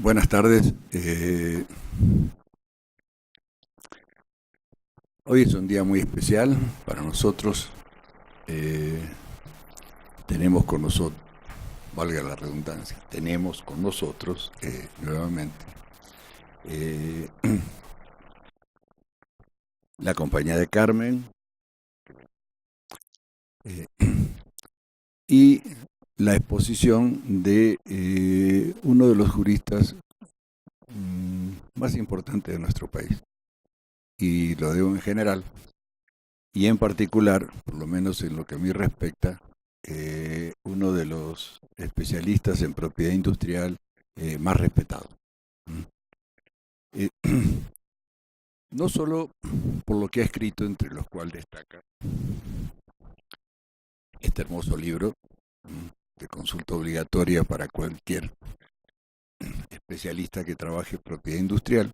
Buenas tardes. Hoy es un día muy especial para nosotros. Tenemos con nosotros, valga la redundancia, tenemos con nosotros nuevamente la compañía de Carmen y la exposición de uno de los juristas más importantes de nuestro país. Y lo digo en general, y en particular, por lo menos en lo que a mí respecta, uno de los especialistas en propiedad industrial más respetado. No solo por lo que ha escrito, entre los cuales destaca este hermoso libro de consulta obligatoria para cualquier especialista que trabaje en propiedad industrial,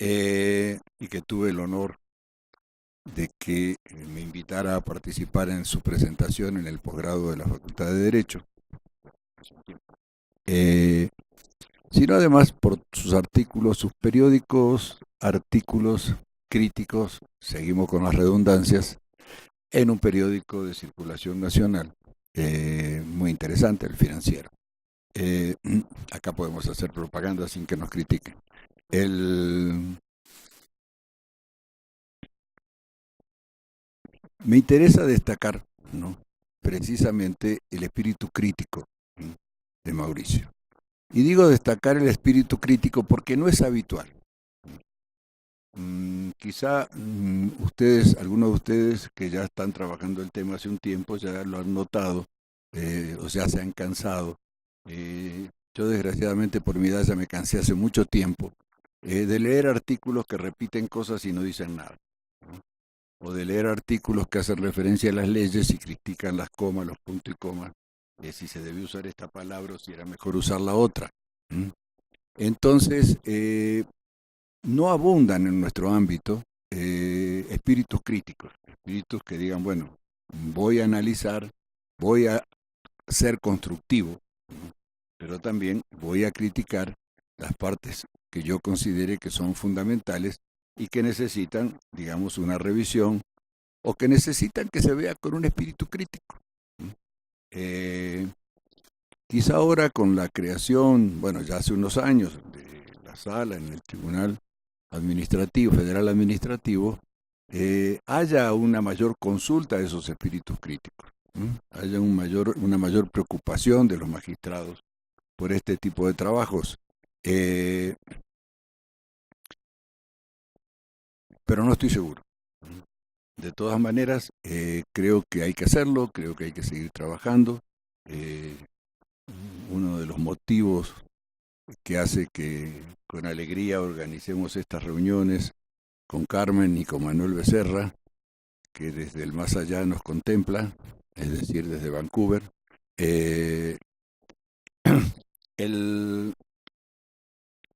y que tuve el honor de que me invitara a participar en su presentación en el posgrado de la Facultad de Derecho, sino además por sus artículos, sus periódicos, artículos críticos, seguimos con las redundancias, en un periódico de circulación nacional, muy interesante, El Financiero. Acá podemos hacer propaganda sin que nos critiquen. Me interesa destacar, ¿no?, precisamente el espíritu crítico de Mauricio. Y digo destacar el espíritu crítico porque no es habitual. Quizá algunos de ustedes que ya están trabajando el tema hace un tiempo ya lo han notado, o ya se han cansado. Yo desgraciadamente por mi edad ya me cansé hace mucho tiempo de leer artículos que repiten cosas y no dicen nada, ¿no? O de leer artículos que hacen referencia a las leyes y critican las comas, los puntos y comas, si se debió usar esta palabra o si era mejor usar la otra. Entonces, no abundan en nuestro ámbito espíritus críticos, espíritus que digan, bueno, voy a analizar, voy a ser constructivo, ¿no?, pero también voy a criticar las partes que yo considere que son fundamentales y que necesitan, digamos, una revisión o que necesitan que se vea con un espíritu crítico. Quizá ahora con la creación, bueno, ya hace unos años, de la sala en el Tribunal Administrativo, Federal Administrativo, haya una mayor consulta de esos espíritus críticos, haya una mayor preocupación de los magistrados por este tipo de trabajos. Pero no estoy seguro. De todas maneras, creo que hay que hacerlo, creo que hay que seguir trabajando. Uno de los motivos que hace que con alegría organicemos estas reuniones con Carmen y con Manuel Becerra, que desde el más allá nos contempla, es decir, desde Vancouver,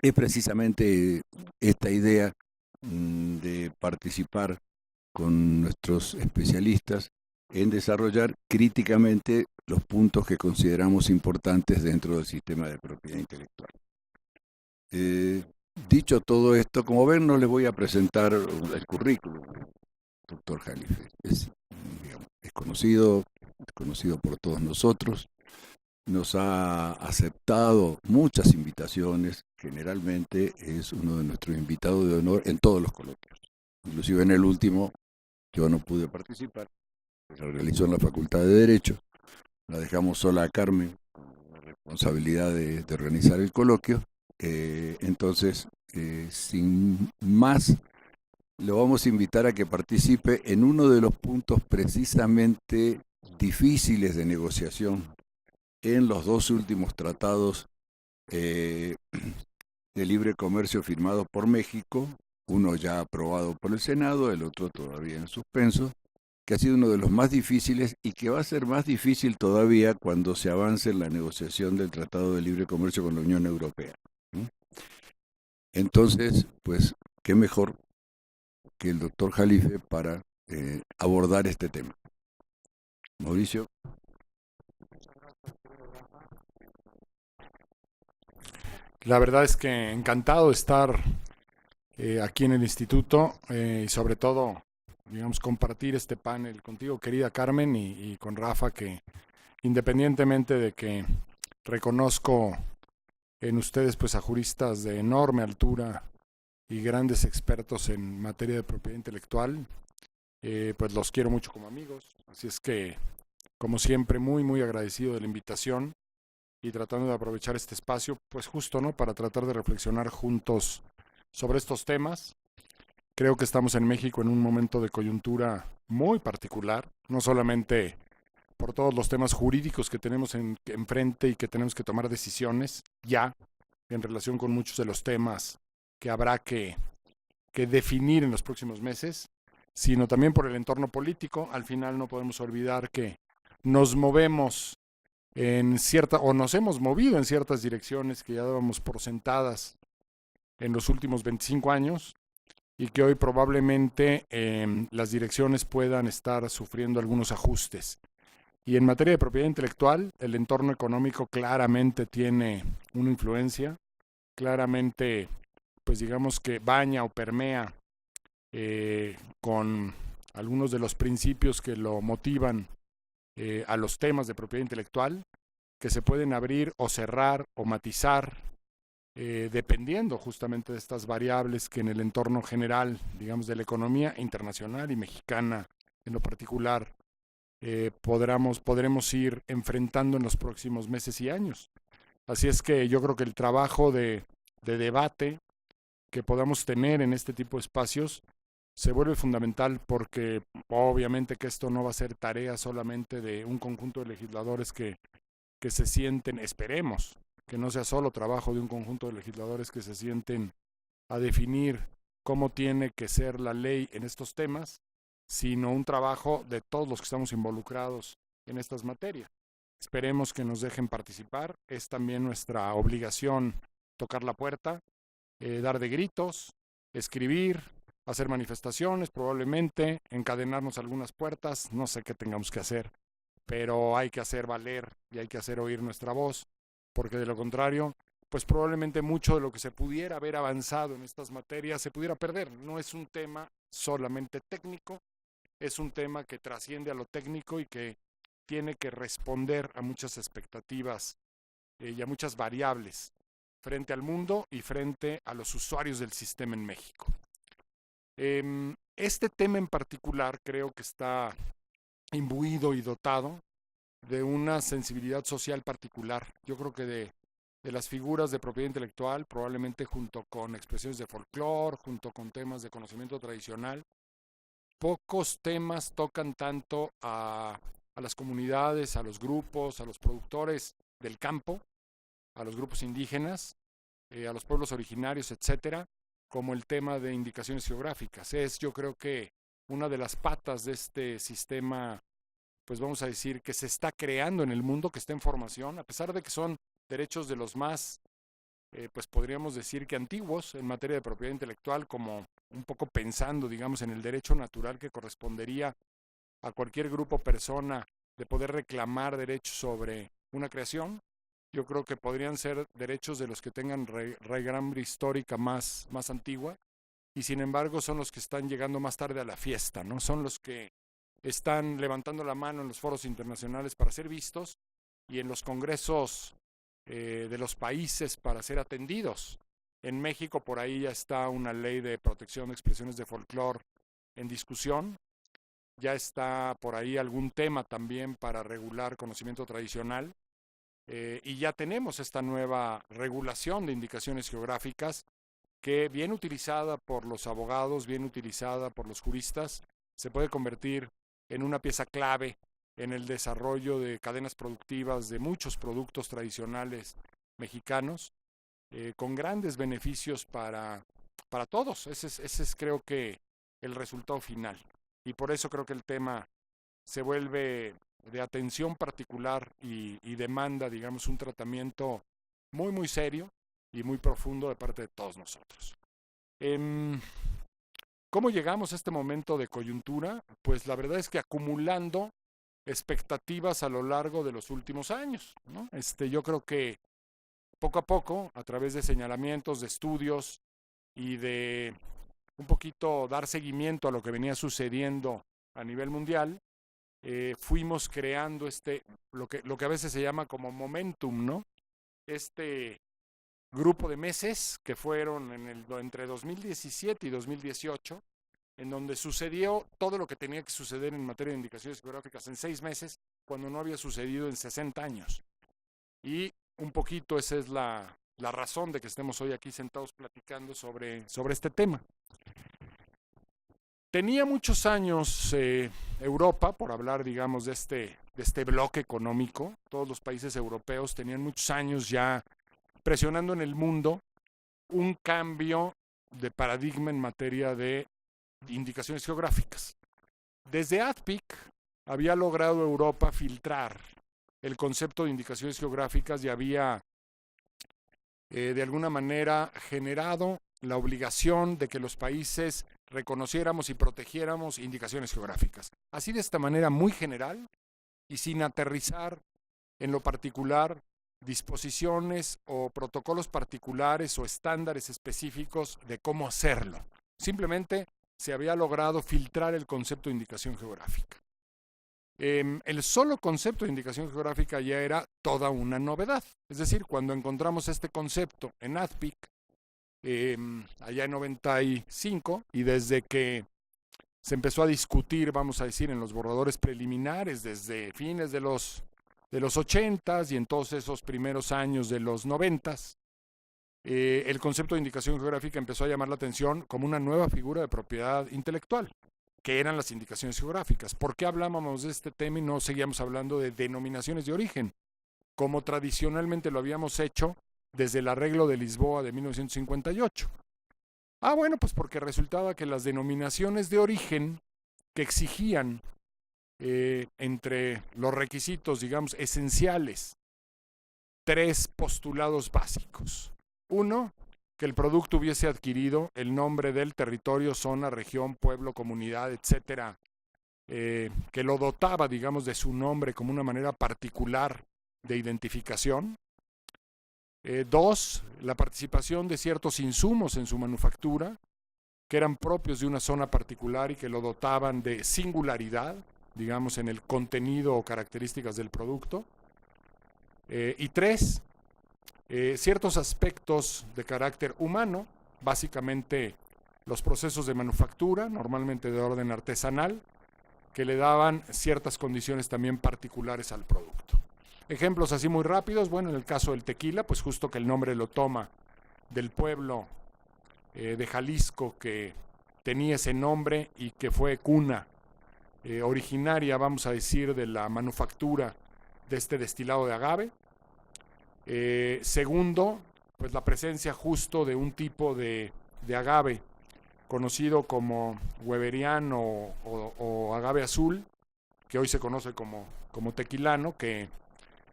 es precisamente esta idea de participar con nuestros especialistas en desarrollar críticamente los puntos que consideramos importantes dentro del sistema de propiedad intelectual. Dicho todo esto, como ven, no les voy a presentar el currículum del doctor Jalife. Es conocido por todos nosotros. Nos ha aceptado muchas invitaciones, generalmente es uno de nuestros invitados de honor en todos los coloquios. Inclusive en el último yo no pude participar, se realizó en la Facultad de Derecho, la dejamos sola a Carmen con la responsabilidad de organizar el coloquio. Entonces, sin más, lo vamos a invitar a que participe en uno de los puntos precisamente difíciles de negociación en los dos últimos tratados de libre comercio firmados por México, uno ya aprobado por el Senado, el otro todavía en suspenso, que ha sido uno de los más difíciles y que va a ser más difícil todavía cuando se avance en la negociación del Tratado de Libre Comercio con la Unión Europea. Entonces, pues, qué mejor que el doctor Jalife para abordar este tema. Mauricio. La verdad es que encantado de estar aquí en el instituto y sobre todo, digamos, compartir este panel contigo, querida Carmen, y con Rafa, que independientemente de que reconozco en ustedes pues a juristas de enorme altura y grandes expertos en materia de propiedad intelectual, pues los quiero mucho como amigos. Así es que, como siempre, muy, muy agradecido de la invitación y tratando de aprovechar este espacio, pues justo, ¿no? Para tratar de reflexionar juntos sobre estos temas. Creo que estamos en México en un momento de coyuntura muy particular, no solamente por todos los temas jurídicos que tenemos enfrente y que tenemos que tomar decisiones ya en relación con muchos de los temas que habrá que definir en los próximos meses, sino también por el entorno político. Al final no podemos olvidar que nos movemos en cierta, o nos hemos movido en ciertas direcciones que ya dábamos por sentadas en los últimos 25 años y que hoy probablemente las direcciones puedan estar sufriendo algunos ajustes. Y en materia de propiedad intelectual, el entorno económico claramente tiene una influencia, claramente, pues digamos que baña o permea con algunos de los principios que lo motivan a los temas de propiedad intelectual, que se pueden abrir o cerrar o matizar dependiendo justamente de estas variables que en el entorno general, digamos, de la economía internacional y mexicana en lo particular, podremos ir enfrentando en los próximos meses y años. Así es que yo creo que el trabajo de debate que podamos tener en este tipo de espacios se vuelve fundamental porque obviamente que esto no va a ser tarea solamente de un conjunto de legisladores que se sienten, esperemos, que no sea solo trabajo de un conjunto de legisladores que se sienten a definir cómo tiene que ser la ley en estos temas, sino un trabajo de todos los que estamos involucrados en estas materias. Esperemos que nos dejen participar. Es también nuestra obligación tocar la puerta, dar de gritos, escribir, hacer manifestaciones, probablemente encadenarnos algunas puertas, no sé qué tengamos que hacer, pero hay que hacer valer y hay que hacer oír nuestra voz, porque de lo contrario, pues probablemente mucho de lo que se pudiera haber avanzado en estas materias se pudiera perder. No es un tema solamente técnico, es un tema que trasciende a lo técnico y que tiene que responder a muchas expectativas y a muchas variables frente al mundo y frente a los usuarios del sistema en México. Este tema en particular creo que está imbuido y dotado de una sensibilidad social particular. Yo creo que de las figuras de propiedad intelectual, probablemente junto con expresiones de folclore, junto con temas de conocimiento tradicional, pocos temas tocan tanto a las comunidades, a los grupos, a los productores del campo, a los grupos indígenas, a los pueblos originarios, etcétera, como el tema de indicaciones geográficas. Es, yo creo que una de las patas de este sistema, pues vamos a decir, que se está creando en el mundo, que está en formación, a pesar de que son derechos de los más, pues podríamos decir que antiguos en materia de propiedad intelectual, como un poco pensando, digamos, en el derecho natural que correspondería a cualquier grupo o persona de poder reclamar derechos sobre una creación. Yo creo que podrían ser derechos de los que tengan raigambre histórica más antigua, y sin embargo son los que están llegando más tarde a la fiesta, ¿no? Son los que están levantando la mano en los foros internacionales para ser vistos y en los congresos de los países para ser atendidos. En México por ahí ya está una ley de protección de expresiones de folclore en discusión. Ya está por ahí algún tema también para regular conocimiento tradicional. Y ya tenemos esta nueva regulación de indicaciones geográficas que, bien utilizada por los abogados, bien utilizada por los juristas, se puede convertir en una pieza clave en el desarrollo de cadenas productivas de muchos productos tradicionales mexicanos, con grandes beneficios para todos. Ese es creo que el resultado final. Y por eso creo que el tema se vuelve de atención particular y demanda, digamos, un tratamiento muy, muy serio, y muy profundo de parte de todos nosotros. ¿Cómo llegamos a este momento de coyuntura? Pues la verdad es que acumulando expectativas a lo largo de los últimos años, ¿no? Yo creo que poco a poco, a través de señalamientos, de estudios y de un poquito dar seguimiento a lo que venía sucediendo a nivel mundial, fuimos creando lo que a veces se llama como momentum, ¿no? Este grupo de meses que fueron entre 2017 y 2018, en donde sucedió todo lo que tenía que suceder en materia de indicaciones geográficas en 6 meses, cuando no había sucedido en 60 años. Y un poquito esa es la razón de que estemos hoy aquí sentados platicando sobre este tema. Tenía muchos años Europa, por hablar, digamos, de este bloque económico. Todos los países europeos tenían muchos años ya presionando en el mundo un cambio de paradigma en materia de indicaciones geográficas. Desde ADPIC había logrado Europa filtrar el concepto de indicaciones geográficas y había de alguna manera generado la obligación de que los países reconociéramos y protegiéramos indicaciones geográficas. Así de esta manera muy general y sin aterrizar en lo particular disposiciones o protocolos particulares o estándares específicos de cómo hacerlo. Simplemente se había logrado filtrar el concepto de indicación geográfica. El solo concepto de indicación geográfica ya era toda una novedad. Es decir, cuando encontramos este concepto en ADPIC, allá en 95, y desde que se empezó a discutir, vamos a decir, en los borradores preliminares, desde fines de los 80s y en todos esos primeros años de los 90s, el concepto de indicación geográfica empezó a llamar la atención como una nueva figura de propiedad intelectual, que eran las indicaciones geográficas. ¿Por qué hablábamos de este tema y no seguíamos hablando de denominaciones de origen, como tradicionalmente lo habíamos hecho desde el Arreglo de Lisboa de 1958? Bueno, pues porque resultaba que las denominaciones de origen que exigían entre los requisitos, digamos, esenciales, 3 postulados básicos. 1, que el producto hubiese adquirido el nombre del territorio, zona, región, pueblo, comunidad, etcétera, que lo dotaba, digamos, de su nombre como una manera particular de identificación. 2, la participación de ciertos insumos en su manufactura, que eran propios de una zona particular y que lo dotaban de singularidad, digamos, en el contenido o características del producto. Y 3, ciertos aspectos de carácter humano, básicamente los procesos de manufactura, normalmente de orden artesanal, que le daban ciertas condiciones también particulares al producto. Ejemplos así muy rápidos, bueno, en el caso del tequila, pues justo que el nombre lo toma del pueblo de Jalisco que tenía ese nombre y que fue cuna originaria, vamos a decir, de la manufactura de este destilado de agave. Segundo, pues la presencia justo de un tipo de agave conocido como weberiano o agave azul, que hoy se conoce como tequilano, que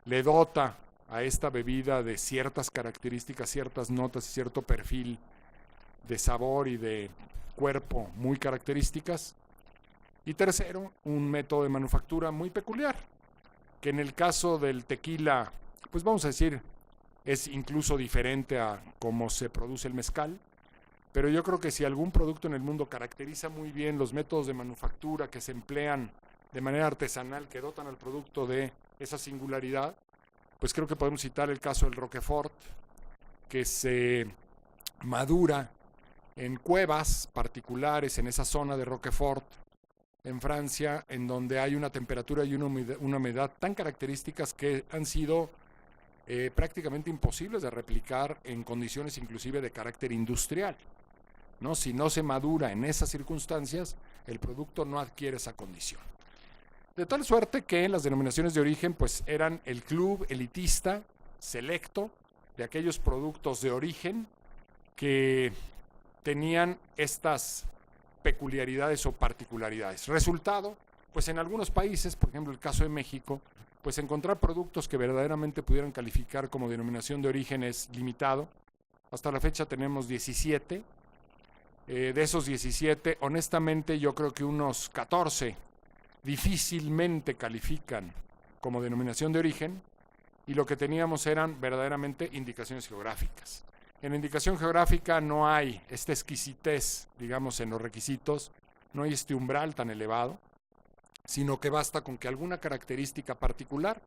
le dota a esta bebida de ciertas características, ciertas notas y cierto perfil de sabor y de cuerpo muy características. Y tercero, un método de manufactura muy peculiar, que en el caso del tequila, pues vamos a decir, es incluso diferente a cómo se produce el mezcal, pero yo creo que si algún producto en el mundo caracteriza muy bien los métodos de manufactura que se emplean de manera artesanal, que dotan al producto de esa singularidad, pues creo que podemos citar el caso del Roquefort, que se madura en cuevas particulares en esa zona de Roquefort, en Francia, en donde hay una temperatura y una humedad tan características que han sido prácticamente imposibles de replicar en condiciones inclusive de carácter industrial, ¿no? Si no se madura en esas circunstancias, el producto no adquiere esa condición. De tal suerte que las denominaciones de origen pues eran el club elitista selecto de aquellos productos de origen que tenían estas peculiaridades o particularidades. Resultado, pues en algunos países, por ejemplo el caso de México, pues encontrar productos que verdaderamente pudieran calificar como denominación de origen es limitado, Hasta la fecha tenemos 17. De esos 17, honestamente yo creo que unos 14 difícilmente califican como denominación de origen, y lo que teníamos eran verdaderamente indicaciones geográficas. En indicación geográfica no hay esta exquisitez, digamos, en los requisitos, no hay este umbral tan elevado, sino que basta con que alguna característica particular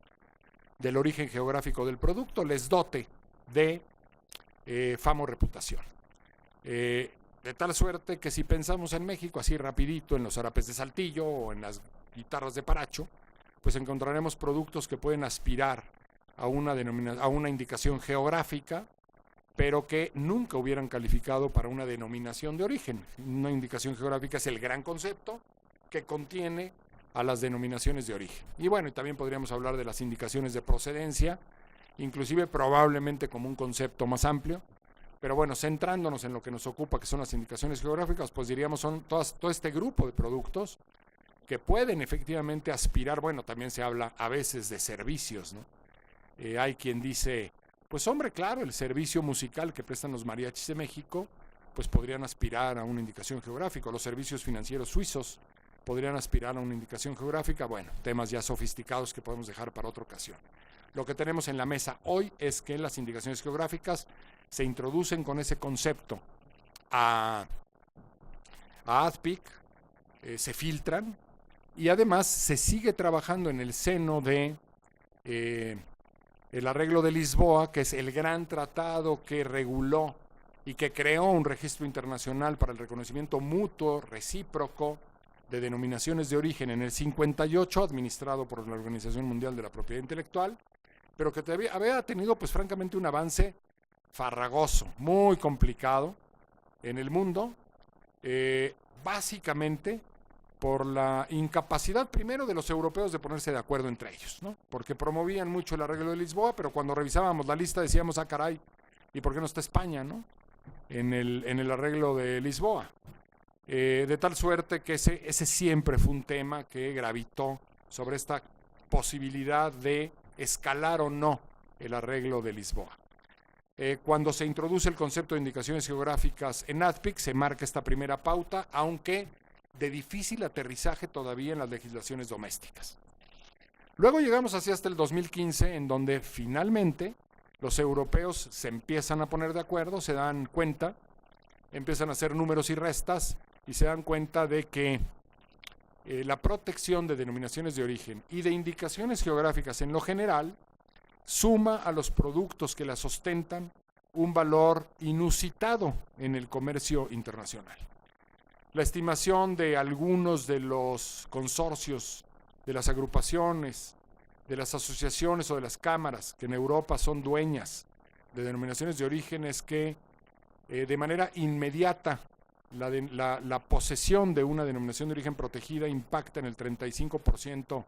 del origen geográfico del producto les dote de fama o reputación. De tal suerte que si pensamos en México así rapidito, en los zarapes de Saltillo o en las guitarras de Paracho, pues encontraremos productos que pueden aspirar a una indicación geográfica, pero que nunca hubieran calificado para una denominación de origen. Una indicación geográfica es el gran concepto que contiene a las denominaciones de origen. Y bueno, y también podríamos hablar de las indicaciones de procedencia, inclusive probablemente como un concepto más amplio. Pero bueno, centrándonos en lo que nos ocupa, que son las indicaciones geográficas, pues diríamos son todo este grupo de productos que pueden efectivamente aspirar. Bueno, también se habla a veces de servicios, ¿no? Hay quien dice, pues hombre, claro, el servicio musical que prestan los mariachis de México, pues podrían aspirar a una indicación geográfica. Los servicios financieros suizos podrían aspirar a una indicación geográfica. Bueno, temas ya sofisticados que podemos dejar para otra ocasión. Lo que tenemos en la mesa hoy es que las indicaciones geográficas se introducen con ese concepto a ADPIC, se filtran, y además se sigue trabajando en el seno de el Arreglo de Lisboa, que es el gran tratado que reguló y que creó un registro internacional para el reconocimiento mutuo, recíproco, de denominaciones de origen en el 58, administrado por la Organización Mundial de la Propiedad Intelectual, pero que había tenido, pues francamente, un avance farragoso, muy complicado en el mundo, básicamente por la incapacidad primero de los europeos de ponerse de acuerdo entre ellos, ¿no? Porque promovían mucho el Arreglo de Lisboa, pero cuando revisábamos la lista decíamos, ah, caray, ¿y por qué no está España, no? En el Arreglo de Lisboa. De tal suerte que ese siempre fue un tema que gravitó sobre esta posibilidad de escalar o no el Arreglo de Lisboa. Cuando se introduce el concepto de indicaciones geográficas en ADPIC, se marca esta primera pauta, aunque de difícil aterrizaje todavía en las legislaciones domésticas. Luego llegamos hacia hasta el 2015, en donde finalmente los europeos se empiezan a poner de acuerdo, se dan cuenta, empiezan a hacer números y restas y se dan cuenta de que la protección de denominaciones de origen y de indicaciones geográficas en lo general suma a los productos que las ostentan un valor inusitado en el comercio internacional. La estimación de algunos de los consorcios, de las agrupaciones, de las asociaciones o de las cámaras que en Europa son dueñas de denominaciones de origen es que de manera inmediata la posesión de una denominación de origen protegida impacta en el 35%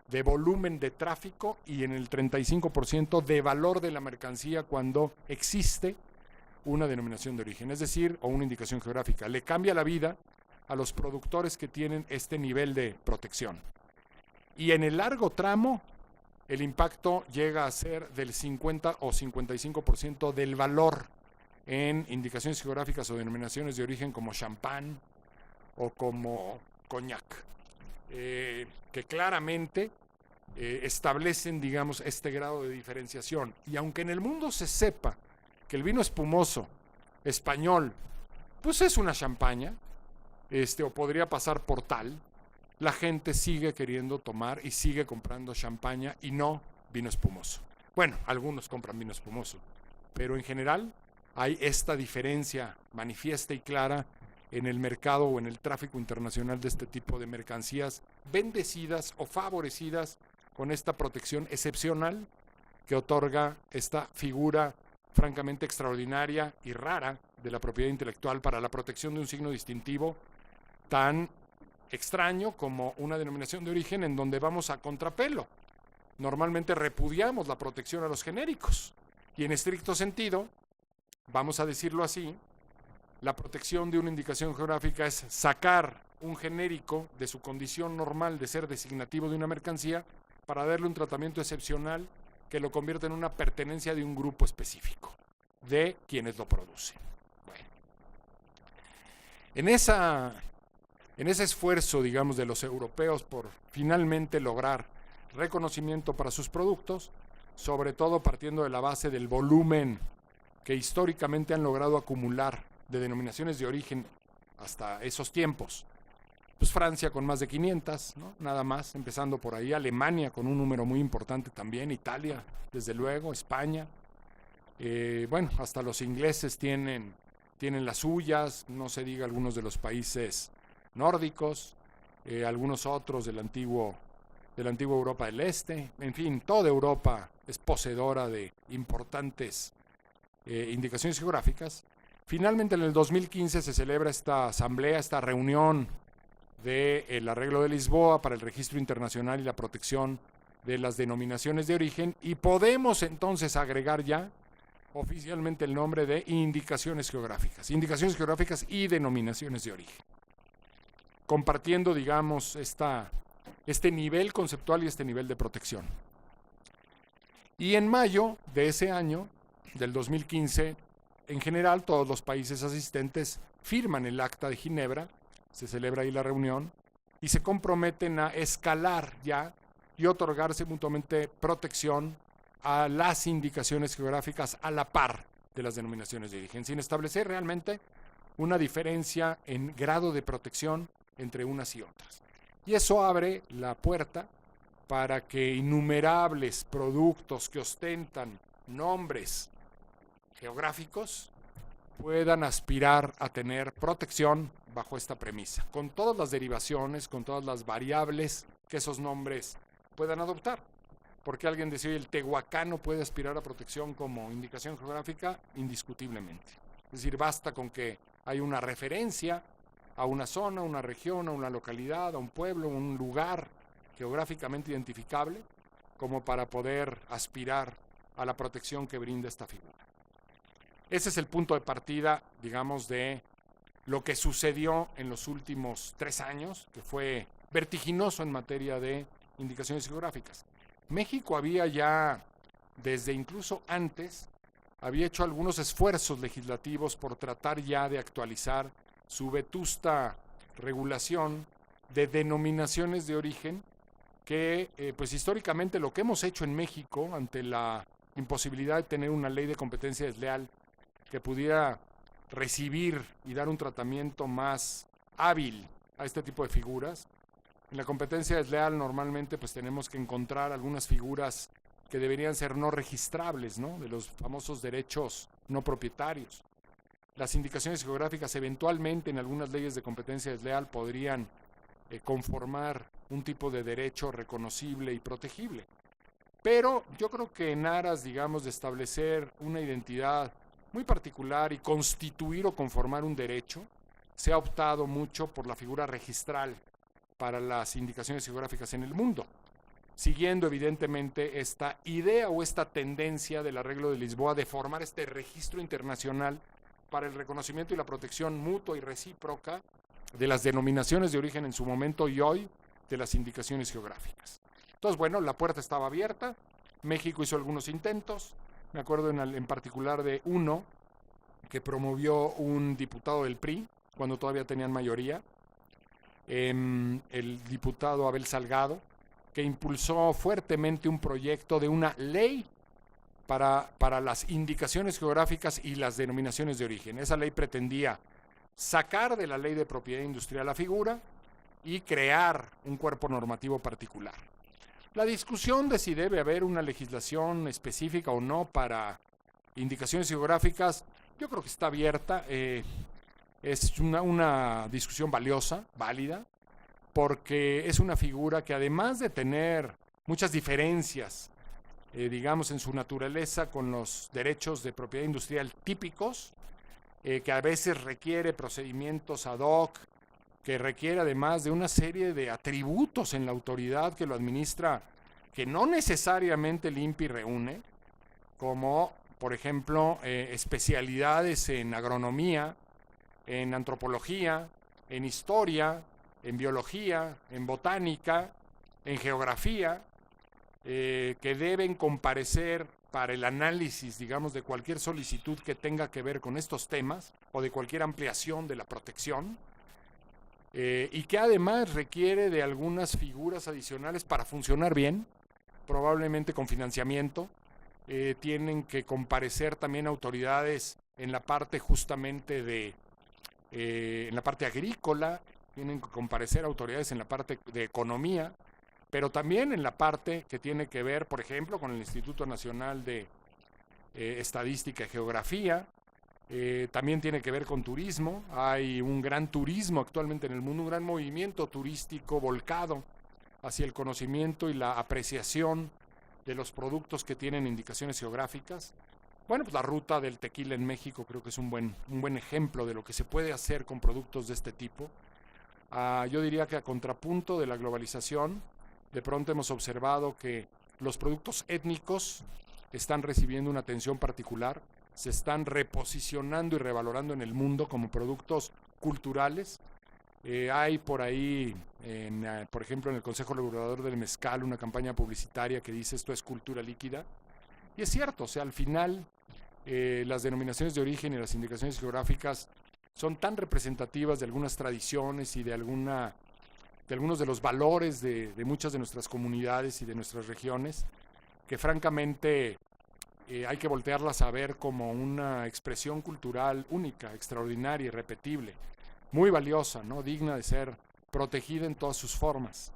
de volumen de tráfico y en el 35% de valor de la mercancía cuando existe una denominación de origen, es decir, o una indicación geográfica. Le cambia la vida a los productores que tienen este nivel de protección. Y en el largo tramo, el impacto llega a ser del 50 o 55% del valor en indicaciones geográficas o denominaciones de origen como champán o como coñac, que claramente establecen, digamos, este grado de diferenciación. Y aunque en el mundo se sepa que el vino espumoso español, pues es una champaña, o podría pasar por tal, la gente sigue queriendo tomar y sigue comprando champaña y no vino espumoso. Bueno, algunos compran vino espumoso, pero en general hay esta diferencia manifiesta y clara en el mercado o en el tráfico internacional de este tipo de mercancías bendecidas o favorecidas con esta protección excepcional que otorga esta figura francamente extraordinaria y rara de la propiedad intelectual para la protección de un signo distintivo tan extraño como una denominación de origen en donde vamos a contrapelo. Normalmente repudiamos la protección a los genéricos y en estricto sentido, vamos a decirlo así, la protección de una indicación geográfica es sacar un genérico de su condición normal de ser designativo de una mercancía para darle un tratamiento excepcional que lo convierte en una pertenencia de un grupo específico. de quienes lo producen. Bueno, en ese esfuerzo, digamos, de los europeos por finalmente lograr reconocimiento para sus productos, sobre todo partiendo de la base del volumen que históricamente han logrado acumular de denominaciones de origen hasta esos tiempos. Pues Francia con más de 500, ¿no? Nada más, empezando por ahí, Alemania con un número muy importante también, Italia, desde luego, España. Bueno, hasta los ingleses tienen las suyas, no se diga algunos de los países nórdicos, algunos otros de la antigua Europa del Este, en fin, toda Europa es poseedora de importantes indicaciones geográficas. Finalmente, en el 2015 se celebra esta asamblea, esta reunión del Arreglo de Lisboa para el Registro Internacional y la Protección de las Denominaciones de Origen, y podemos entonces agregar ya oficialmente el nombre de indicaciones geográficas y denominaciones de origen, compartiendo, digamos, este nivel conceptual y este nivel de protección. Y en mayo de ese año, del 2015, en general todos los países asistentes firman el Acta de Ginebra, se celebra ahí la reunión, y se comprometen a escalar ya y otorgarse mutuamente protección a las indicaciones geográficas a la par de las denominaciones de origen, sin establecer realmente una diferencia en grado de protección entre unas y otras. Y eso abre la puerta para que innumerables productos que ostentan nombres geográficos puedan aspirar a tener protección bajo esta premisa, con todas las derivaciones, con todas las variables que esos nombres puedan adoptar. Porque alguien decía, el tehuacano puede aspirar a protección como indicación geográfica, indiscutiblemente. Es decir, basta con que hay una referencia a una zona, a una región, a una localidad, a un pueblo, a un lugar geográficamente identificable, como para poder aspirar a la protección que brinda esta figura. Ese es el punto de partida, digamos, de lo que sucedió en los últimos 3 años, que fue vertiginoso en materia de indicaciones geográficas. México había ya, desde incluso antes, había hecho algunos esfuerzos legislativos por tratar ya de actualizar su vetusta regulación de denominaciones de origen, que pues históricamente lo que hemos hecho en México ante la imposibilidad de tener una ley de competencia desleal que pudiera recibir y dar un tratamiento más hábil a este tipo de figuras. En la competencia desleal normalmente pues tenemos que encontrar algunas figuras que deberían ser no registrables, ¿no? De los famosos derechos no propietarios. Las indicaciones geográficas eventualmente en algunas leyes de competencia desleal podrían conformar un tipo de derecho reconocible y protegible. Pero yo creo que en aras, digamos, de establecer una identidad muy particular y constituir o conformar un derecho, se ha optado mucho por la figura registral para las indicaciones geográficas en el mundo, siguiendo evidentemente esta idea o esta tendencia del Arreglo de Lisboa de formar este registro internacional para el reconocimiento y la protección mutua y recíproca de las denominaciones de origen en su momento y hoy de las indicaciones geográficas. Entonces, bueno, la puerta estaba abierta, México hizo algunos intentos, me acuerdo en particular de uno que promovió un diputado del PRI, cuando todavía tenían mayoría, el diputado Abel Salgado, que impulsó fuertemente un proyecto de una ley para las indicaciones geográficas y las denominaciones de origen. Esa ley pretendía sacar de la ley de propiedad industrial la figura y crear un cuerpo normativo particular. La discusión de si debe haber una legislación específica o no para indicaciones geográficas, yo creo que está abierta. Es una discusión valiosa, válida, porque es una figura que además de tener muchas diferencias, digamos, en su naturaleza con los derechos de propiedad industrial típicos, que a veces requiere procedimientos ad hoc, que requiere además de una serie de atributos en la autoridad que lo administra, que no necesariamente el INPI reúne, como, por ejemplo, especialidades en agronomía, en antropología, en historia, en biología, en botánica, en geografía, que deben comparecer para el análisis, digamos, de cualquier solicitud que tenga que ver con estos temas o de cualquier ampliación de la protección, y que además requiere de algunas figuras adicionales para funcionar bien, probablemente con financiamiento. Tienen que comparecer también autoridades en la parte justamente en la parte agrícola, tienen que comparecer autoridades en la parte de economía, pero también en la parte que tiene que ver, por ejemplo, con el Instituto Nacional de Estadística y Geografía. También tiene que ver con turismo. Hay un gran turismo actualmente en el mundo, un gran movimiento turístico volcado hacia el conocimiento y la apreciación de los productos que tienen indicaciones geográficas. Bueno, pues la ruta del tequila en México creo que es un buen ejemplo de lo que se puede hacer con productos de este tipo. Yo diría que a contrapunto de la globalización, de pronto hemos observado que los productos étnicos están recibiendo una atención particular, se están reposicionando y revalorando en el mundo como productos culturales. Hay por ahí, por ejemplo, en el Consejo Regulador del Mezcal, una campaña publicitaria que dice esto es cultura líquida. Y es cierto, o sea, al final las denominaciones de origen y las indicaciones geográficas son tan representativas de algunas tradiciones y de algunos de los valores de muchas de nuestras comunidades y de nuestras regiones, que francamente hay que voltearlas a ver como una expresión cultural única, extraordinaria, irrepetible, muy valiosa, ¿no? Digna de ser protegida en todas sus formas.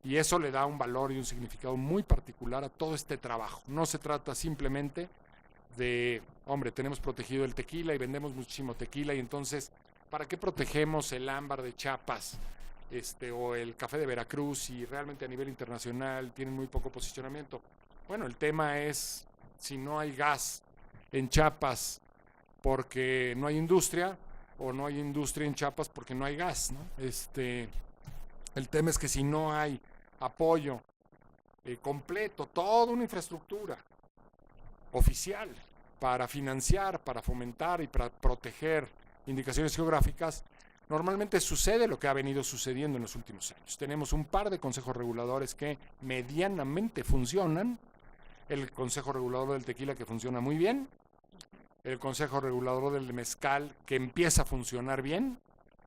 Y eso le da un valor y un significado muy particular a todo este trabajo. No se trata simplemente de, hombre, tenemos protegido el tequila y vendemos muchísimo tequila, y entonces, ¿para qué protegemos el ámbar de Chiapas o el café de Veracruz y realmente a nivel internacional tienen muy poco posicionamiento? Bueno, el tema es, si no hay gas en Chiapas porque no hay industria, o no hay industria en Chiapas porque no hay gas, ¿no? El tema es que si no hay apoyo completo, toda una infraestructura oficial para financiar, para fomentar y para proteger indicaciones geográficas, normalmente sucede lo que ha venido sucediendo en los últimos años. Tenemos un par de consejos reguladores que medianamente funcionan. El Consejo Regulador del Tequila, que funciona muy bien. El Consejo Regulador del Mezcal, que empieza a funcionar bien,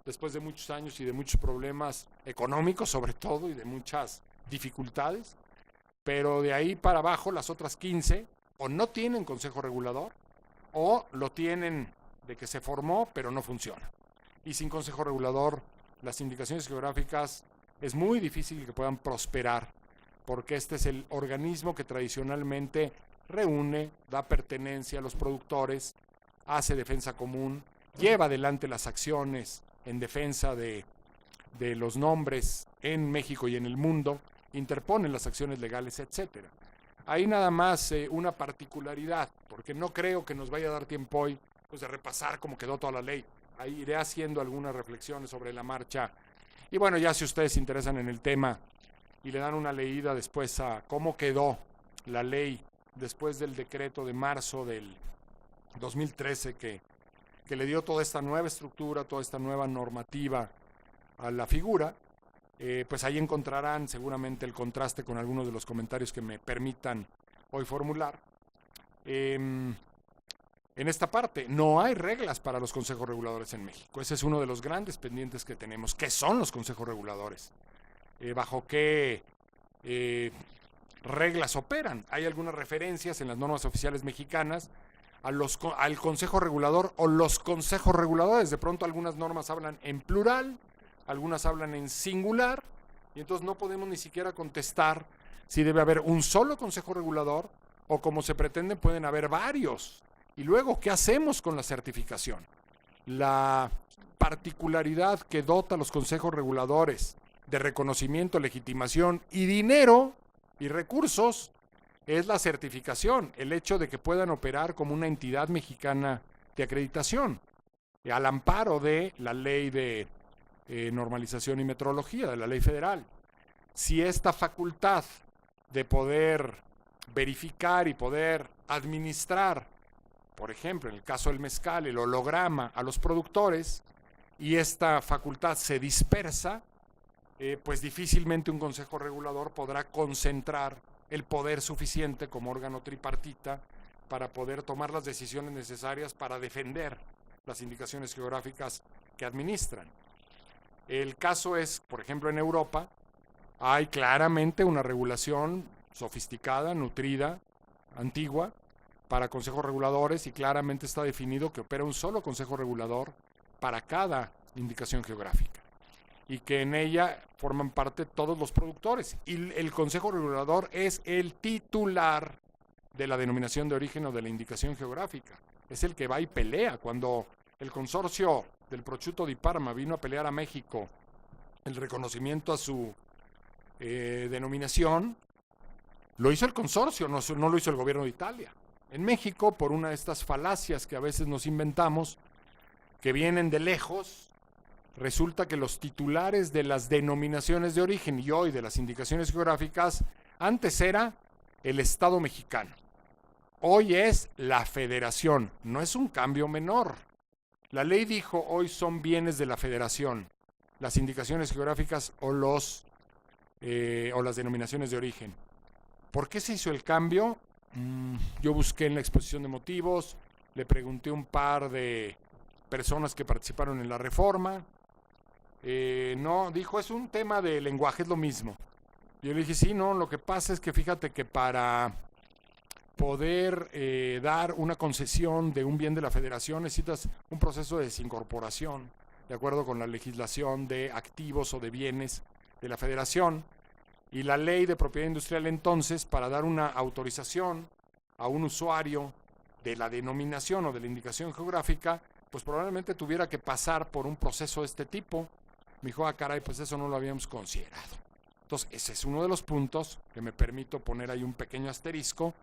después de muchos años y de muchos problemas económicos sobre todo, y de muchas dificultades. Pero de ahí para abajo, las otras 15 o no tienen Consejo Regulador, o lo tienen de que se formó, pero no funciona. Y sin Consejo Regulador, las indicaciones geográficas es muy difícil que puedan prosperar, porque este es el organismo que tradicionalmente reúne, da pertenencia a los productores, hace defensa común, lleva adelante las acciones en defensa de los nombres en México y en el mundo, interpone las acciones legales, etcétera. Hay nada más una particularidad, porque no creo que nos vaya a dar tiempo hoy pues, de repasar cómo quedó toda la ley. Ahí iré haciendo algunas reflexiones sobre la marcha. Y bueno, ya si ustedes se interesan en el tema y le dan una leída después a cómo quedó la ley después del decreto de marzo del 2013 que le dio toda esta nueva estructura, toda esta nueva normativa a la figura, pues ahí encontrarán seguramente el contraste con algunos de los comentarios que me permitan hoy formular. En esta parte, no hay reglas para los consejos reguladores en México. Ese es uno de los grandes pendientes que tenemos. ¿Qué son los consejos reguladores? ¿Bajo qué reglas operan? Hay algunas referencias en las normas oficiales mexicanas al consejo regulador o los consejos reguladores. De pronto algunas normas hablan en plural, algunas hablan en singular, y entonces no podemos ni siquiera contestar si debe haber un solo consejo regulador o, como se pretende, pueden haber varios. Y luego, ¿qué hacemos con la certificación? La particularidad que dota a los consejos reguladores de reconocimiento, legitimación y dinero y recursos es la certificación, el hecho de que puedan operar como una entidad mexicana de acreditación, al amparo de la ley de normalización y metrología, de la ley federal. Si esta facultad de poder verificar y poder administrar, por ejemplo, en el caso del mezcal, el holograma a los productores, y esta facultad se dispersa, pues difícilmente un consejo regulador podrá concentrar el poder suficiente como órgano tripartita para poder tomar las decisiones necesarias para defender las indicaciones geográficas que administran. El caso es, por ejemplo, en Europa hay claramente una regulación sofisticada, nutrida, antigua, para consejos reguladores, y claramente está definido que opera un solo consejo regulador para cada indicación geográfica, y que en ella forman parte todos los productores. Y el consejo regulador es el titular de la denominación de origen o de la indicación geográfica. Es el que va y pelea. Cuando el consorcio del prosciutto di Parma vino a pelear a México el reconocimiento a su denominación, lo hizo el consorcio, no lo hizo el gobierno de Italia. En México, por una de estas falacias que a veces nos inventamos, que vienen de lejos, resulta que los titulares de las denominaciones de origen y hoy de las indicaciones geográficas, antes era el Estado mexicano. Hoy es la Federación. No es un cambio menor. La ley dijo hoy son bienes de la Federación, las indicaciones geográficas o las denominaciones de origen. ¿Por qué se hizo el cambio? Yo busqué en la exposición de motivos, le pregunté a un par de personas que participaron en la reforma. No, dijo, es un tema de lenguaje, es lo mismo. Yo le dije, sí, no, lo que pasa es que fíjate que para poder dar una concesión de un bien de la Federación necesitas un proceso de desincorporación, de acuerdo con la legislación de activos o de bienes de la Federación. Y la ley de propiedad industrial entonces, para dar una autorización a un usuario de la denominación o de la indicación geográfica, pues probablemente tuviera que pasar por un proceso de este tipo. Me dijo, caray, pues eso no lo habíamos considerado. Entonces, ese es uno de los puntos que me permito poner ahí un pequeño asterisco,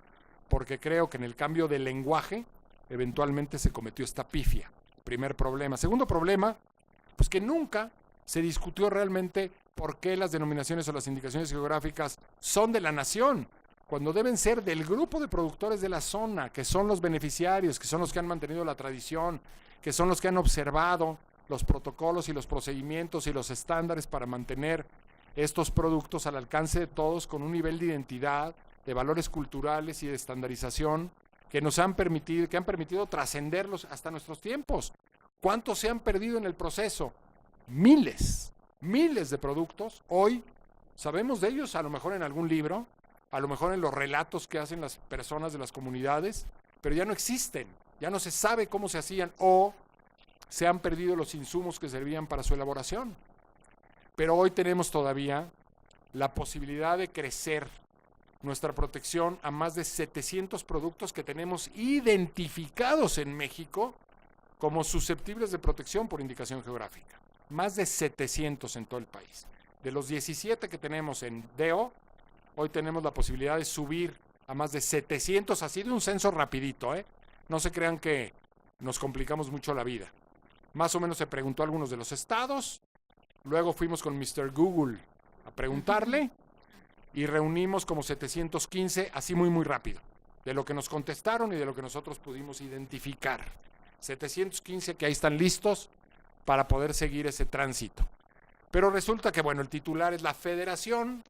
porque creo que en el cambio de lenguaje eventualmente se cometió esta pifia. Primer problema. Segundo problema, pues que nunca se discutió realmente por qué las denominaciones o las indicaciones geográficas son de la nación, cuando deben ser del grupo de productores de la zona, que son los beneficiarios, que son los que han mantenido la tradición, que son los que han observado los protocolos y los procedimientos y los estándares para mantener estos productos al alcance de todos con un nivel de identidad, de valores culturales y de estandarización que nos han permitido trascenderlos hasta nuestros tiempos. ¿Cuántos se han perdido en el proceso? Miles de productos. Hoy sabemos de ellos, a lo mejor en algún libro, a lo mejor en los relatos que hacen las personas de las comunidades, pero ya no existen, ya no se sabe cómo se hacían o se han perdido los insumos que servían para su elaboración. Pero hoy tenemos todavía la posibilidad de crecer nuestra protección a más de 700 productos que tenemos identificados en México como susceptibles de protección por indicación geográfica. Más de 700 en todo el país. De los 17 que tenemos en DEO, hoy tenemos la posibilidad de subir a más de 700, así de un censo rapidito, ¿eh? No se crean que nos complicamos mucho la vida. Más o menos se preguntó a algunos de los estados, luego fuimos con Mr. Google a preguntarle y reunimos como 715, así muy rápido, de lo que nos contestaron y de lo que nosotros pudimos identificar. 715 que ahí están listos para poder seguir ese tránsito. Pero resulta que, bueno, el titular es la Federación,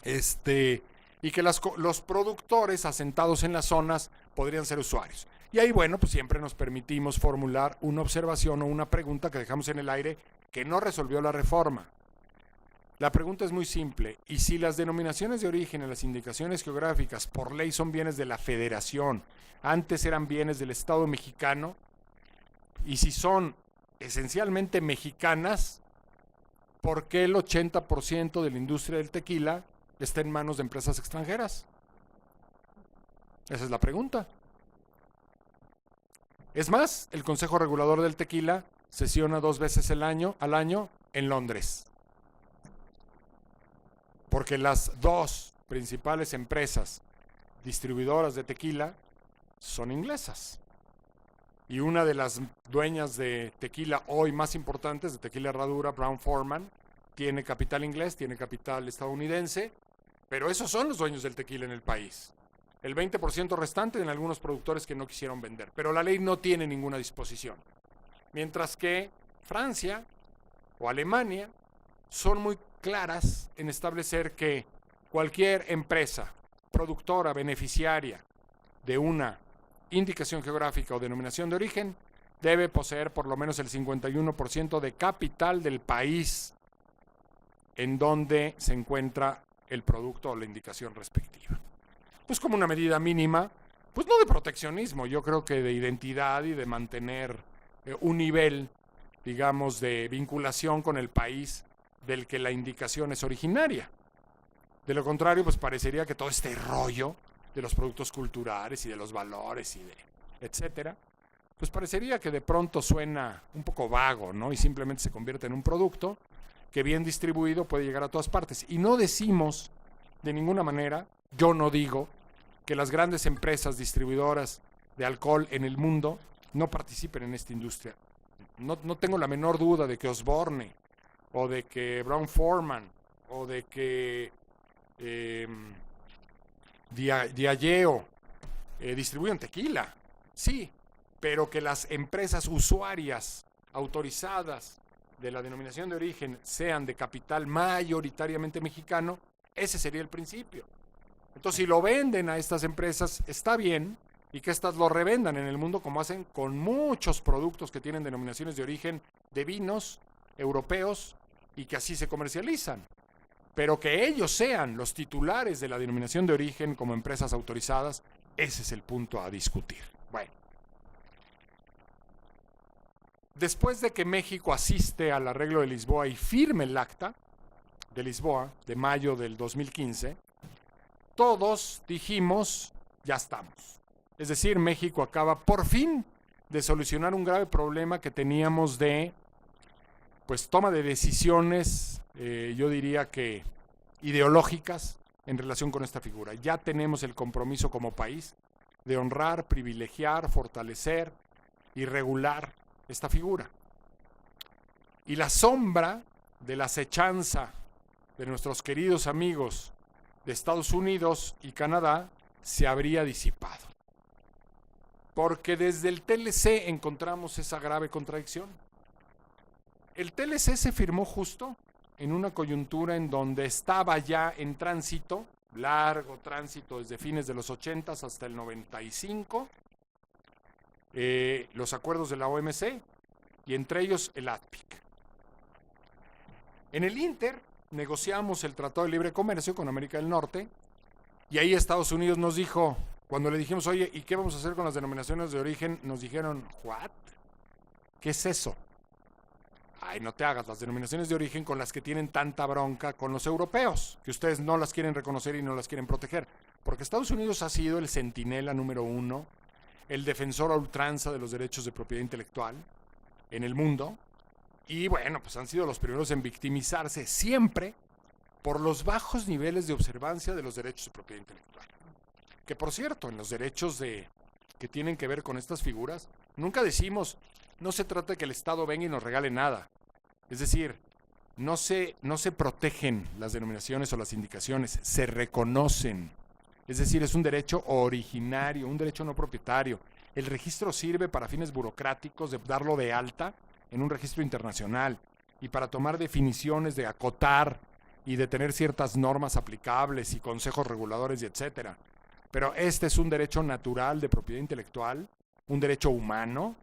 y que los productores asentados en las zonas podrían ser usuarios. Y ahí, bueno, pues siempre nos permitimos formular una observación o una pregunta que dejamos en el aire que no resolvió la reforma. La pregunta es muy simple. ¿Y si las denominaciones de origen en las indicaciones geográficas por ley son bienes de la Federación, antes eran bienes del Estado mexicano, y si son esencialmente mexicanas, ¿por qué el 80% de la industria del tequila está en manos de empresas extranjeras? Esa es la pregunta. Es más, el Consejo Regulador del Tequila sesiona 2 veces al año en Londres. Porque las 2 principales empresas distribuidoras de tequila son inglesas. Y una de las dueñas de tequila hoy más importantes, de Tequila Herradura, Brown-Forman, tiene capital inglés, tiene capital estadounidense, pero esos son los dueños del tequila en el país. El 20% restante en algunos productores que no quisieron vender, pero la ley no tiene ninguna disposición. Mientras que Francia o Alemania son muy claras en establecer que cualquier empresa productora beneficiaria de una indicación geográfica o denominación de origen debe poseer por lo menos el 51% de capital del país en donde se encuentra el producto o la indicación respectiva. Pues como una medida mínima, pues no de proteccionismo, yo creo que de identidad y de mantener un nivel, digamos, de vinculación con el país del que la indicación es originaria. De lo contrario, pues parecería que todo este rollo de los productos culturales y de los valores y de etcétera, pues parecería que de pronto suena un poco vago, ¿no? Y simplemente se convierte en un producto que bien distribuido puede llegar a todas partes. Y no decimos de ninguna manera, yo no digo, que las grandes empresas distribuidoras de alcohol en el mundo no participen en esta industria. No tengo la menor duda de que Osborne, o de que Brown-Forman, o de que Diageo distribuyen tequila. Sí, pero que las empresas usuarias autorizadas de la denominación de origen sean de capital mayoritariamente mexicano, ese sería el principio. Entonces, si lo venden a estas empresas, está bien, y que éstas lo revendan en el mundo como hacen con muchos productos que tienen denominaciones de origen de vinos europeos y que así se comercializan. Pero que ellos sean los titulares de la denominación de origen como empresas autorizadas, ese es el punto a discutir. Bueno. Después de que México asiste al arreglo de Lisboa y firme el acta de Lisboa de mayo del 2015, todos dijimos, ya estamos. Es decir, México acaba por fin de solucionar un grave problema que teníamos de pues toma de decisiones, yo diría que ideológicas en relación con esta figura. Ya tenemos el compromiso como país de honrar, privilegiar, fortalecer y regular esta figura. Y la sombra de la acechanza de nuestros queridos amigos de Estados Unidos y Canadá se habría disipado. Porque desde el TLC encontramos esa grave contradicción. El TLC se firmó justo en una coyuntura en donde estaba ya en tránsito, largo tránsito desde fines de los 80 hasta el 95, los acuerdos de la OMC y entre ellos el ATPIC. En el Inter negociamos el Tratado de Libre Comercio con América del Norte y ahí Estados Unidos nos dijo, cuando le dijimos, oye, ¿y qué vamos a hacer con las denominaciones de origen? Nos dijeron, ¿what? ¿Qué es eso? Ay, no te hagas, las denominaciones de origen con las que tienen tanta bronca con los europeos, que ustedes no las quieren reconocer y no las quieren proteger, porque Estados Unidos ha sido el centinela número 1, el defensor a ultranza de los derechos de propiedad intelectual en el mundo, y bueno, pues han sido los primeros en victimizarse siempre por los bajos niveles de observancia de los derechos de propiedad intelectual. Que por cierto, en los derechos que tienen que ver con estas figuras, nunca decimos, no se trata de que el Estado venga y nos regale nada. Es decir, no se protegen las denominaciones o las indicaciones, se reconocen. Es decir, es un derecho originario, un derecho no propietario. El registro sirve para fines burocráticos de darlo de alta en un registro internacional y para tomar definiciones de acotar y de tener ciertas normas aplicables y consejos reguladores y etcétera. Pero este es un derecho natural de propiedad intelectual, un derecho humano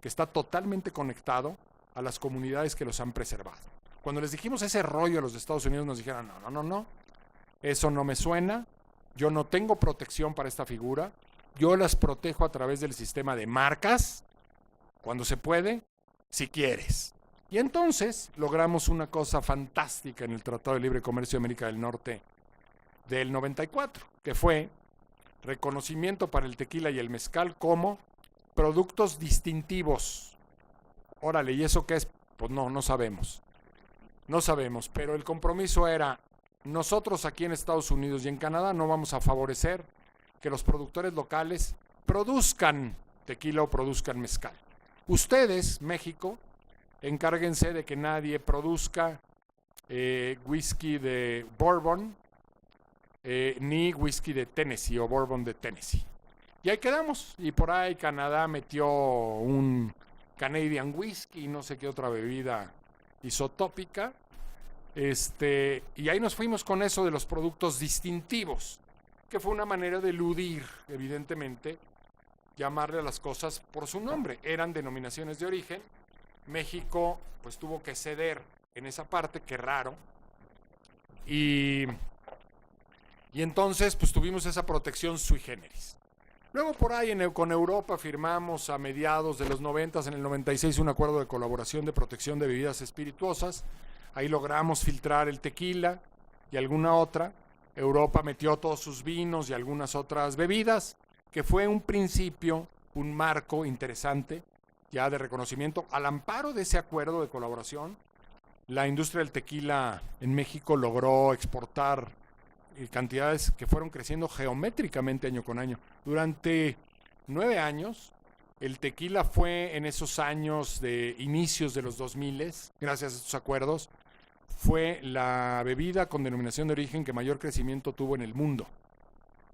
que está totalmente conectado a las comunidades que los han preservado. Cuando les dijimos ese rollo a los de Estados Unidos nos dijeron, no, eso no me suena, yo no tengo protección para esta figura, yo las protejo a través del sistema de marcas, cuando se puede, si quieres. Y entonces logramos una cosa fantástica en el Tratado de Libre Comercio de América del Norte del 94, que fue reconocimiento para el tequila y el mezcal como productos distintivos. Órale, ¿y eso qué es? Pues no sabemos. No sabemos, pero el compromiso era, nosotros aquí en Estados Unidos y en Canadá no vamos a favorecer que los productores locales produzcan tequila o produzcan mezcal. Ustedes, México, encárguense de que nadie produzca whisky de Bourbon, ni whisky de Tennessee o Bourbon de Tennessee. Y ahí quedamos. Y por ahí Canadá metió un Canadian whisky, no sé qué otra bebida isotópica. Y ahí nos fuimos con eso de los productos distintivos. que fue una manera de eludir, evidentemente, llamarle a las cosas por su nombre. Eran denominaciones de origen. México pues tuvo que ceder en esa parte, qué raro. Y entonces pues tuvimos esa protección sui generis. Luego por ahí con Europa firmamos a mediados de los 90, en el 96, un acuerdo de colaboración de protección de bebidas espirituosas. Ahí logramos filtrar el tequila y alguna otra. Europa metió todos sus vinos y algunas otras bebidas, que fue un principio, un marco interesante ya de reconocimiento. Al amparo de ese acuerdo de colaboración, la industria del tequila en México logró exportar cantidades que fueron creciendo geométricamente año con año. Durante 9 años, el tequila fue en esos años de inicios de los 2000, gracias a estos acuerdos, fue la bebida con denominación de origen que mayor crecimiento tuvo en el mundo,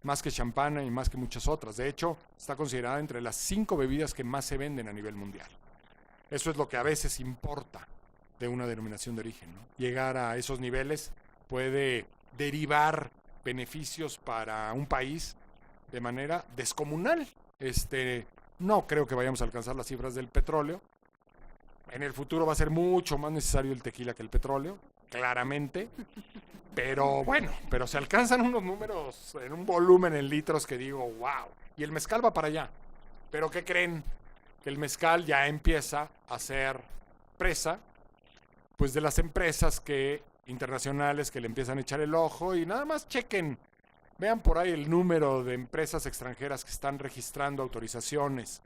más que champana y más que muchas otras. De hecho, está considerada entre las 5 bebidas que más se venden a nivel mundial. Eso es lo que a veces importa de una denominación de origen, ¿no? Llegar a esos niveles puede derivar beneficios para un país de manera descomunal. No creo que vayamos a alcanzar las cifras del petróleo. En el futuro va a ser mucho más necesario el tequila que el petróleo, claramente. Pero bueno, pero se alcanzan unos números en un volumen en litros que digo, wow. Y el mezcal va para allá. Pero ¿qué creen? Que el mezcal ya empieza a ser presa, pues, de las empresas internacionales que le empiezan a echar el ojo. Y nada más chequen, vean por ahí el número de empresas extranjeras que están registrando autorizaciones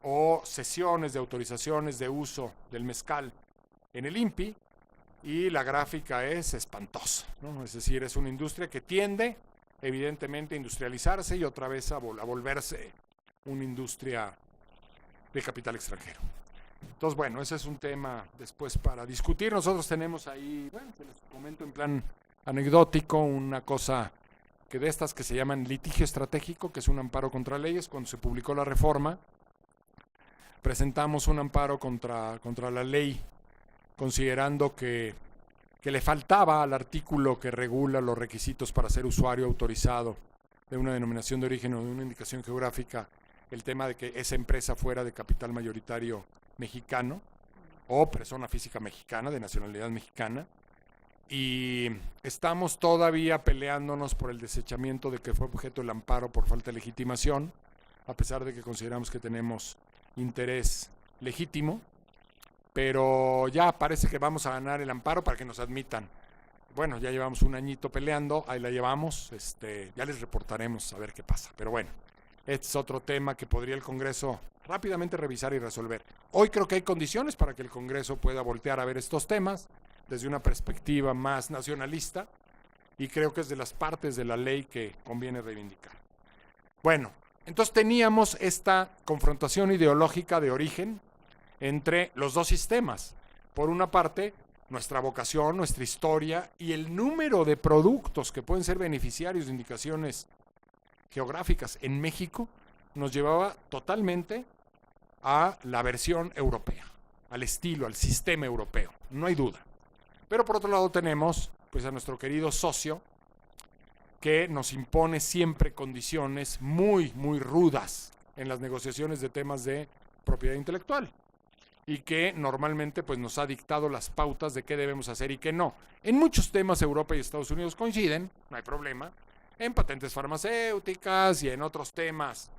o sesiones de autorizaciones de uso del mezcal en el INPI, y la gráfica es espantosa, ¿no? Es decir, es una industria que tiende evidentemente a industrializarse y otra vez a volverse una industria de capital extranjero. Entonces, bueno, ese es un tema después para discutir. Nosotros tenemos ahí, bueno, se les comento en plan anecdótico, una cosa que de estas que se llaman litigio estratégico, que es un amparo contra leyes. Cuando se publicó la reforma, presentamos un amparo contra la ley, considerando que le faltaba al artículo que regula los requisitos para ser usuario autorizado de una denominación de origen o de una indicación geográfica, el tema de que esa empresa fuera de capital mayoritario mexicano o persona física mexicana, de nacionalidad mexicana. Y estamos todavía peleándonos por el desechamiento de que fue objeto del amparo por falta de legitimación, a pesar de que consideramos que tenemos interés legítimo, pero ya parece que vamos a ganar el amparo para que nos admitan. Bueno, ya llevamos un añito peleando, ahí la llevamos, ya les reportaremos a ver qué pasa. Pero bueno, este es otro tema que podría el Congreso rápidamente revisar y resolver. Hoy creo que hay condiciones para que el Congreso pueda voltear a ver estos temas desde una perspectiva más nacionalista, y creo que es de las partes de la ley que conviene reivindicar. Bueno, entonces teníamos esta confrontación ideológica de origen entre los dos sistemas. Por una parte, nuestra vocación, nuestra historia y el número de productos que pueden ser beneficiarios de indicaciones geográficas en México nos llevaba totalmente a la versión europea, al estilo, al sistema europeo, no hay duda. Pero por otro lado tenemos pues a nuestro querido socio, que nos impone siempre condiciones muy, muy rudas en las negociaciones de temas de propiedad intelectual, y que normalmente pues nos ha dictado las pautas de qué debemos hacer y qué no. En muchos temas Europa y Estados Unidos coinciden, no hay problema, en patentes farmacéuticas y en otros temas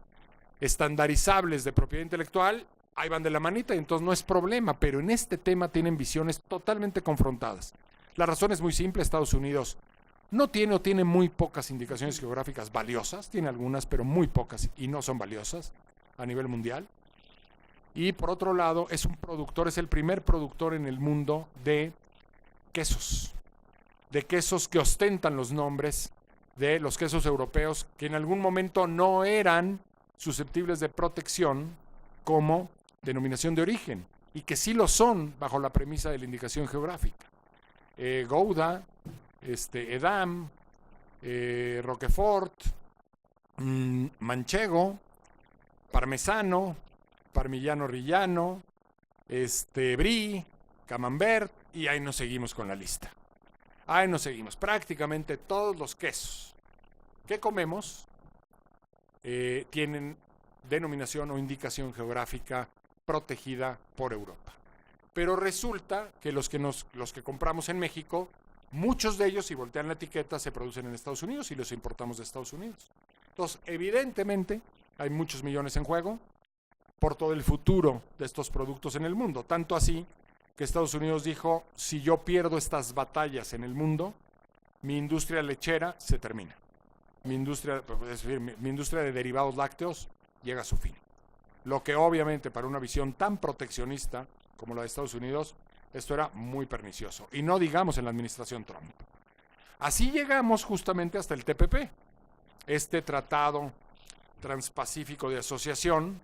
estandarizables de propiedad intelectual, ahí van de la manita y entonces no es problema, pero en este tema tienen visiones totalmente confrontadas. La razón es muy simple: Estados Unidos no tiene o tiene muy pocas indicaciones geográficas valiosas, tiene algunas pero muy pocas y no son valiosas a nivel mundial. Y por otro lado es un productor, es el primer productor en el mundo de quesos que ostentan los nombres de los quesos europeos, que en algún momento no eran susceptibles de protección como denominación de origen, y que sí lo son bajo la premisa de la indicación geográfica. Gouda, Edam, Roquefort, Manchego, Parmesano, Parmigiano Reggiano, Brie, Camembert, y ahí nos seguimos con la lista. Ahí nos seguimos. Prácticamente todos los quesos que comemos tienen denominación o indicación geográfica protegida por Europa. Pero resulta que los que compramos en México, muchos de ellos, si voltean la etiqueta, se producen en Estados Unidos y los importamos de Estados Unidos. Entonces, evidentemente, hay muchos millones en juego por todo el futuro de estos productos en el mundo. Tanto así que Estados Unidos dijo, si yo pierdo estas batallas en el mundo, mi industria lechera se termina. Mi industria de derivados lácteos llega a su fin. Lo que obviamente para una visión tan proteccionista como la de Estados Unidos, esto era muy pernicioso. Y no digamos en la administración Trump. Así llegamos justamente hasta el TPP, este tratado transpacífico de asociación,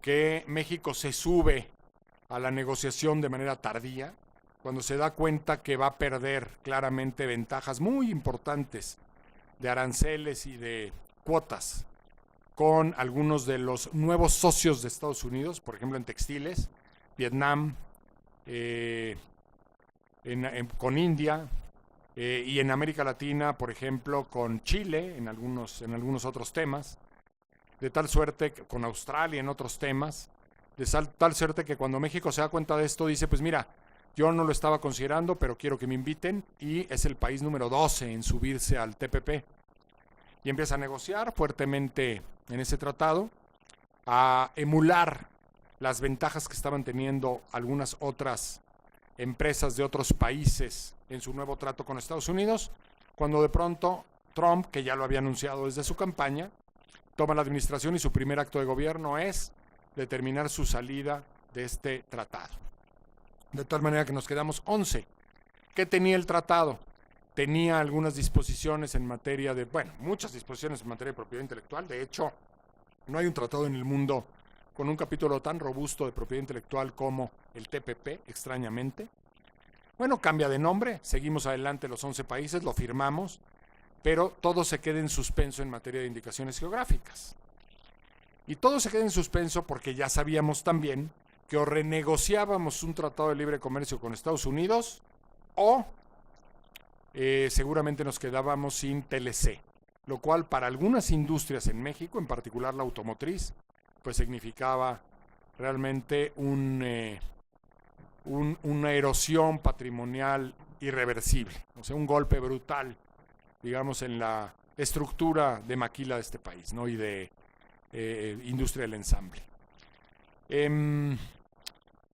que México se sube a la negociación de manera tardía, cuando se da cuenta que va a perder claramente ventajas muy importantes de aranceles y de cuotas con algunos de los nuevos socios de Estados Unidos, por ejemplo en textiles, Vietnam, con India, y en América Latina, por ejemplo, con Chile, en algunos otros temas, de tal suerte que con Australia en otros temas, de tal suerte que cuando México se da cuenta de esto dice, pues mira, yo no lo estaba considerando, pero quiero que me inviten, y es el país número 12 en subirse al TPP. Y empieza a negociar fuertemente en ese tratado, a emular las ventajas que estaban teniendo algunas otras empresas de otros países en su nuevo trato con Estados Unidos, cuando de pronto Trump, que ya lo había anunciado desde su campaña, toma la administración y su primer acto de gobierno es determinar su salida de este tratado. De tal manera que nos quedamos 11. ¿Qué tenía el tratado? Tenía algunas disposiciones en materia de, muchas disposiciones en materia de propiedad intelectual. De hecho, no hay un tratado en el mundo con un capítulo tan robusto de propiedad intelectual como el TPP, extrañamente. Bueno, cambia de nombre, seguimos adelante los 11 países, lo firmamos, pero todo se queda en suspenso en materia de indicaciones geográficas. Y todo se queda en suspenso porque ya sabíamos también que o renegociábamos un tratado de libre comercio con Estados Unidos o seguramente nos quedábamos sin TLC, lo cual para algunas industrias en México, en particular la automotriz, pues significaba realmente una erosión patrimonial irreversible, o sea, un golpe brutal, digamos, en la estructura de maquila de este país, ¿no? Y de industria del ensamble.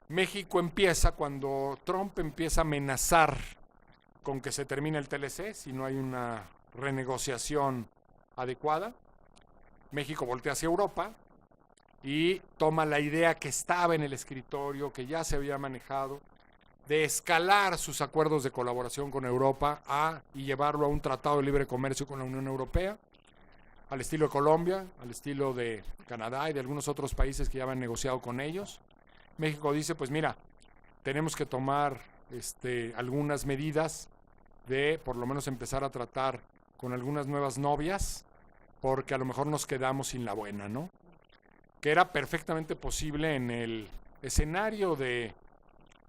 México empieza, cuando Trump empieza a amenazar con que se termine el TLC si no hay una renegociación adecuada, México voltea hacia Europa y toma la idea que estaba en el escritorio, que ya se había manejado, de escalar sus acuerdos de colaboración con Europa y llevarlo a un tratado de libre comercio con la Unión Europea, al estilo de Colombia, al estilo de Canadá y de algunos otros países que ya habían negociado con ellos. México dice, pues mira, tenemos que tomar algunas medidas de por lo menos empezar a tratar con algunas nuevas novias, porque a lo mejor nos quedamos sin la buena, ¿no? Que era perfectamente posible en el escenario de,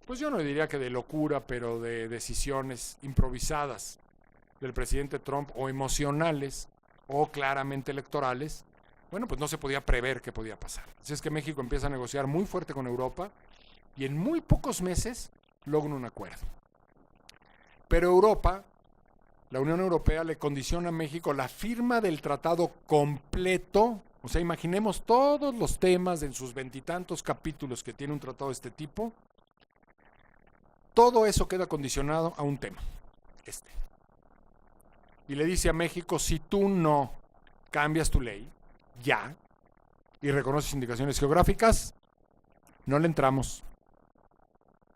pues yo no diría que de locura, pero de decisiones improvisadas del presidente Trump o emocionales o claramente electorales. Bueno, pues no se podía prever qué podía pasar. Así es que México empieza a negociar muy fuerte con Europa y en muy pocos meses logra un acuerdo. Pero Europa, la Unión Europea, le condiciona a México la firma del tratado completo. O sea, imaginemos todos los temas en sus 20 y tantos capítulos que tiene un tratado de este tipo. Todo eso queda condicionado a un tema, Y le dice a México, si tú no cambias tu ley, ya, y reconoces indicaciones geográficas, no le entramos.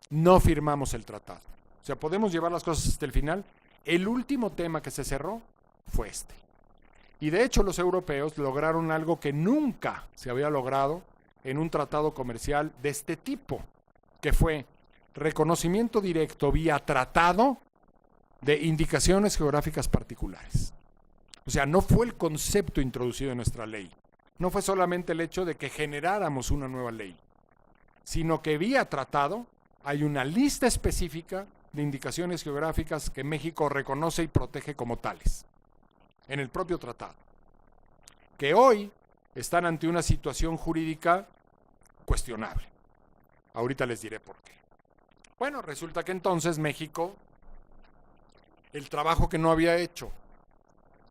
No firmamos el tratado. O sea, podemos llevar las cosas hasta el final. El último tema que se cerró fue este. Y de hecho los europeos lograron algo que nunca se había logrado en un tratado comercial de este tipo, que fue reconocimiento directo vía tratado de indicaciones geográficas particulares. O sea, no fue el concepto introducido en nuestra ley. No fue solamente el hecho de que generáramos una nueva ley, sino que vía tratado hay una lista específica de indicaciones geográficas que México reconoce y protege como tales. en el propio tratado, que hoy están ante una situación jurídica cuestionable. Ahorita les diré por qué. Bueno, resulta que entonces México, el trabajo que no había hecho,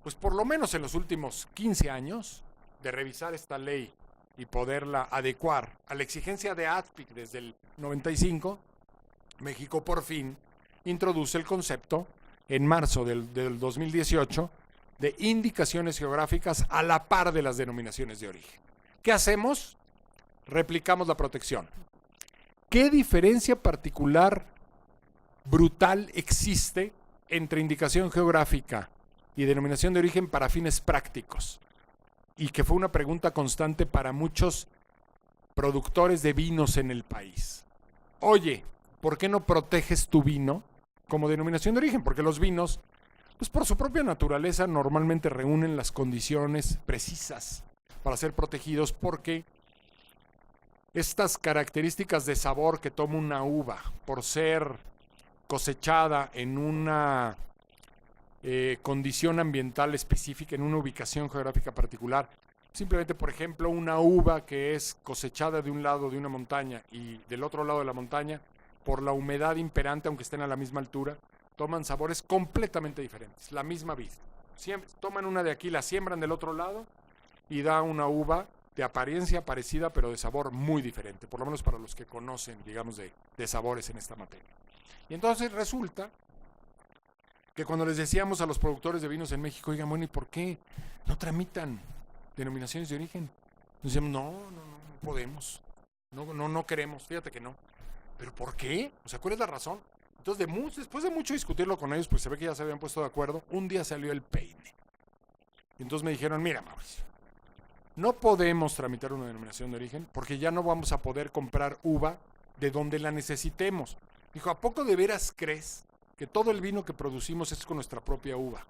pues por lo menos en los últimos 15 años, de revisar esta ley y poderla adecuar a la exigencia de ADPIC desde el 95, México por fin introduce el concepto en marzo del 2018 de indicaciones geográficas a la par de las denominaciones de origen. ¿Qué hacemos? Replicamos la protección. ¿Qué diferencia particular brutal existe entre indicación geográfica y denominación de origen para fines prácticos? Y que fue una pregunta constante para muchos productores de vinos en el país. Oye, ¿por qué no proteges tu vino como denominación de origen? Porque los vinos, pues por su propia naturaleza, normalmente reúnen las condiciones precisas para ser protegidos, porque estas características de sabor que toma una uva por ser cosechada en una condición ambiental específica, en una ubicación geográfica particular, simplemente, por ejemplo, una uva que es cosechada de un lado de una montaña y del otro lado de la montaña, por la humedad imperante, aunque estén a la misma altura, toman sabores completamente diferentes. La misma vid. Toman una de aquí, la siembran del otro lado y da una uva de apariencia parecida, pero de sabor muy diferente, por lo menos para los que conocen, digamos, de sabores en esta materia. Y entonces resulta que cuando les decíamos a los productores de vinos en México, oigan, bueno, ¿y por qué no tramitan denominaciones de origen? Nos decíamos, no podemos, no queremos, fíjate que no. ¿Pero por qué? O sea, ¿cuál es la razón? Entonces, después de mucho discutirlo con ellos, pues se ve que ya se habían puesto de acuerdo, un día salió el peine. Y entonces me dijeron, mira, Mauricio, no podemos tramitar una denominación de origen porque ya no vamos a poder comprar uva de donde la necesitemos. Dijo, ¿a poco de veras crees que todo el vino que producimos es con nuestra propia uva?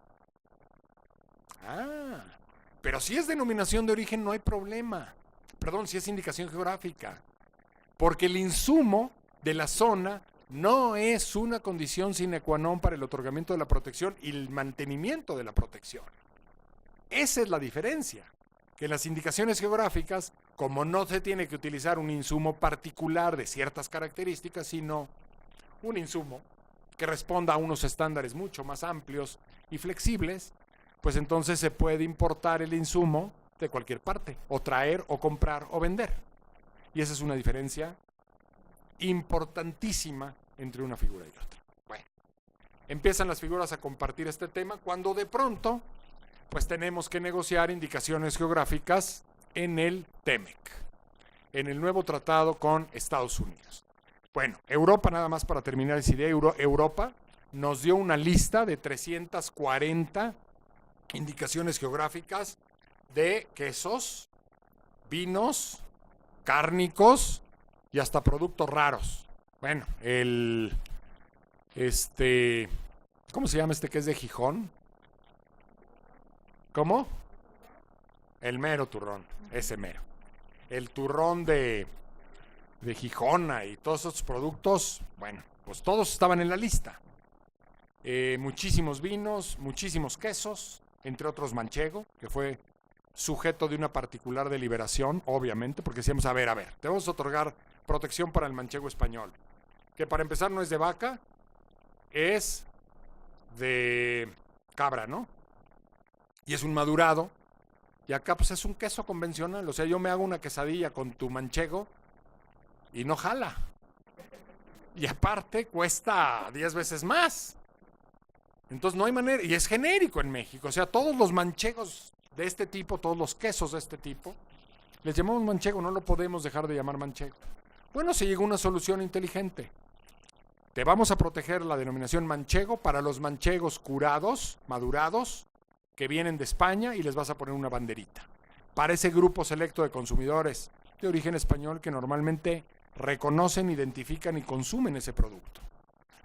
Ah, pero si es denominación de origen no hay problema. Perdón, si es indicación geográfica. Porque el insumo de la zona no es una condición sine qua non para el otorgamiento de la protección y el mantenimiento de la protección. Esa es la diferencia. Que en las indicaciones geográficas, como no se tiene que utilizar un insumo particular de ciertas características, sino un insumo que responda a unos estándares mucho más amplios y flexibles, pues entonces se puede importar el insumo de cualquier parte, o traer, o comprar, o vender. Y esa es una diferencia importantísima entre una figura y otra. Bueno, empiezan las figuras a compartir este tema cuando de pronto pues tenemos que negociar indicaciones geográficas en el TEMEC, en el nuevo tratado con Estados Unidos. Bueno, Europa, nada más para terminar esa idea, Europa nos dio una lista de 340 indicaciones geográficas de quesos, vinos, cárnicos y hasta productos raros. Bueno, ¿cómo se llama este que es de Gijón? ¿Cómo? El mero turrón, ese mero. El turrón de Gijona y todos esos productos, bueno, pues todos estaban en la lista. Muchísimos vinos, muchísimos quesos, entre otros manchego, que fue sujeto de una particular deliberación, obviamente, porque decíamos, a ver, te vamos a otorgar protección para el manchego español, que para empezar no es de vaca, es de cabra, ¿no? Y es un madurado, y acá pues es un queso convencional, o sea, yo me hago una quesadilla con tu manchego y no jala. Y aparte cuesta 10 veces más. Entonces no hay manera, y es genérico en México, o sea, todos los manchegos de este tipo, todos los quesos de este tipo, les llamamos manchego, no lo podemos dejar de llamar manchego. Bueno, se llegó a una solución inteligente. Te vamos a proteger la denominación manchego para los manchegos curados, madurados, que vienen de España, y les vas a poner una banderita. Para ese grupo selecto de consumidores de origen español que normalmente reconocen, identifican y consumen ese producto.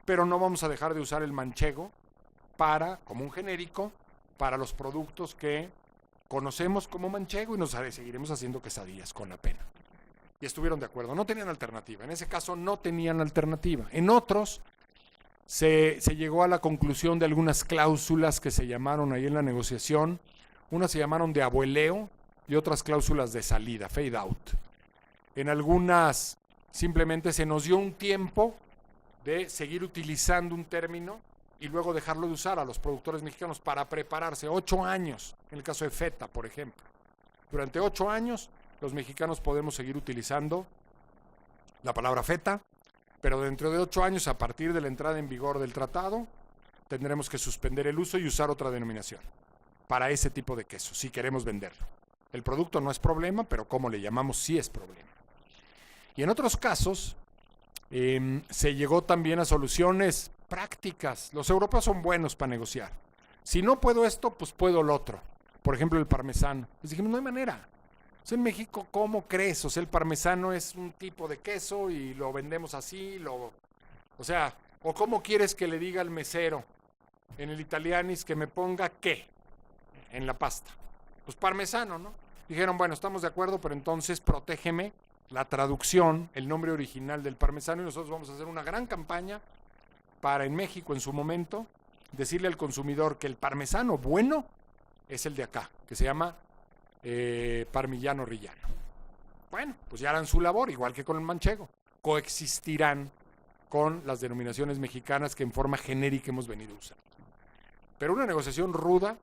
Pero no vamos a dejar de usar el manchego como un genérico para los productos que conocemos como manchego y nos seguiremos haciendo quesadillas con la pena. Y estuvieron de acuerdo, no tenían alternativa. En ese caso no tenían alternativa. En otros, se llegó a la conclusión de algunas cláusulas que se llamaron ahí en la negociación. Unas se llamaron de abueleo y otras cláusulas de salida, fade out. En algunas simplemente se nos dio un tiempo de seguir utilizando un término y luego dejarlo de usar a los productores mexicanos para prepararse. 8 años, en el caso de feta, por ejemplo. Durante 8 años, los mexicanos podemos seguir utilizando la palabra feta, pero dentro de 8 años, a partir de la entrada en vigor del tratado, tendremos que suspender el uso y usar otra denominación para ese tipo de queso, si queremos venderlo. El producto no es problema, pero cómo le llamamos sí es problema. Y en otros casos, se llegó también a soluciones prácticas. Los europeos son buenos para negociar. Si no puedo esto, pues puedo lo otro. Por ejemplo, el parmesano. Les dijimos, no hay manera. O sea, en México, ¿cómo crees? O sea, el parmesano es un tipo de queso y lo vendemos así. O sea, ¿o cómo quieres que le diga al mesero en el Italianis que me ponga qué en la pasta? Pues parmesano, ¿no? Dijeron, bueno, estamos de acuerdo, pero entonces protégeme la traducción, el nombre original del parmesano, y nosotros vamos a hacer una gran campaña para en México en su momento decirle al consumidor que el parmesano bueno es el de acá, que se llama Parmigiano Reggiano. Bueno, pues ya harán su labor, igual que con el manchego. Coexistirán con las denominaciones mexicanas que en forma genérica hemos venido usando. Pero una negociación ruda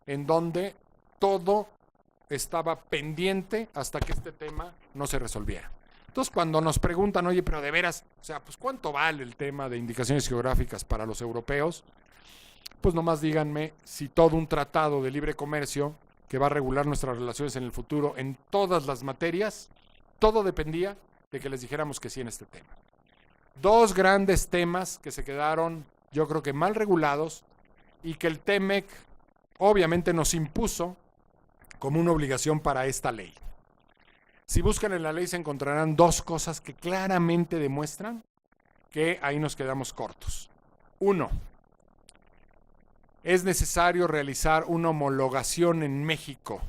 en donde todo estaba pendiente hasta que este tema no se resolviera. Entonces, cuando nos preguntan, oye, pero de veras, o sea, pues ¿cuánto vale el tema de indicaciones geográficas para los europeos? Pues nomás díganme si todo un tratado de libre comercio que va a regular nuestras relaciones en el futuro en todas las materias, todo dependía de que les dijéramos que sí en este tema. 2 grandes temas que se quedaron, yo creo que mal regulados, y que el TEMEC obviamente nos impuso como una obligación para esta ley. Si buscan en la ley se encontrarán 2 cosas que claramente demuestran que ahí nos quedamos cortos. 1, es necesario realizar una homologación en México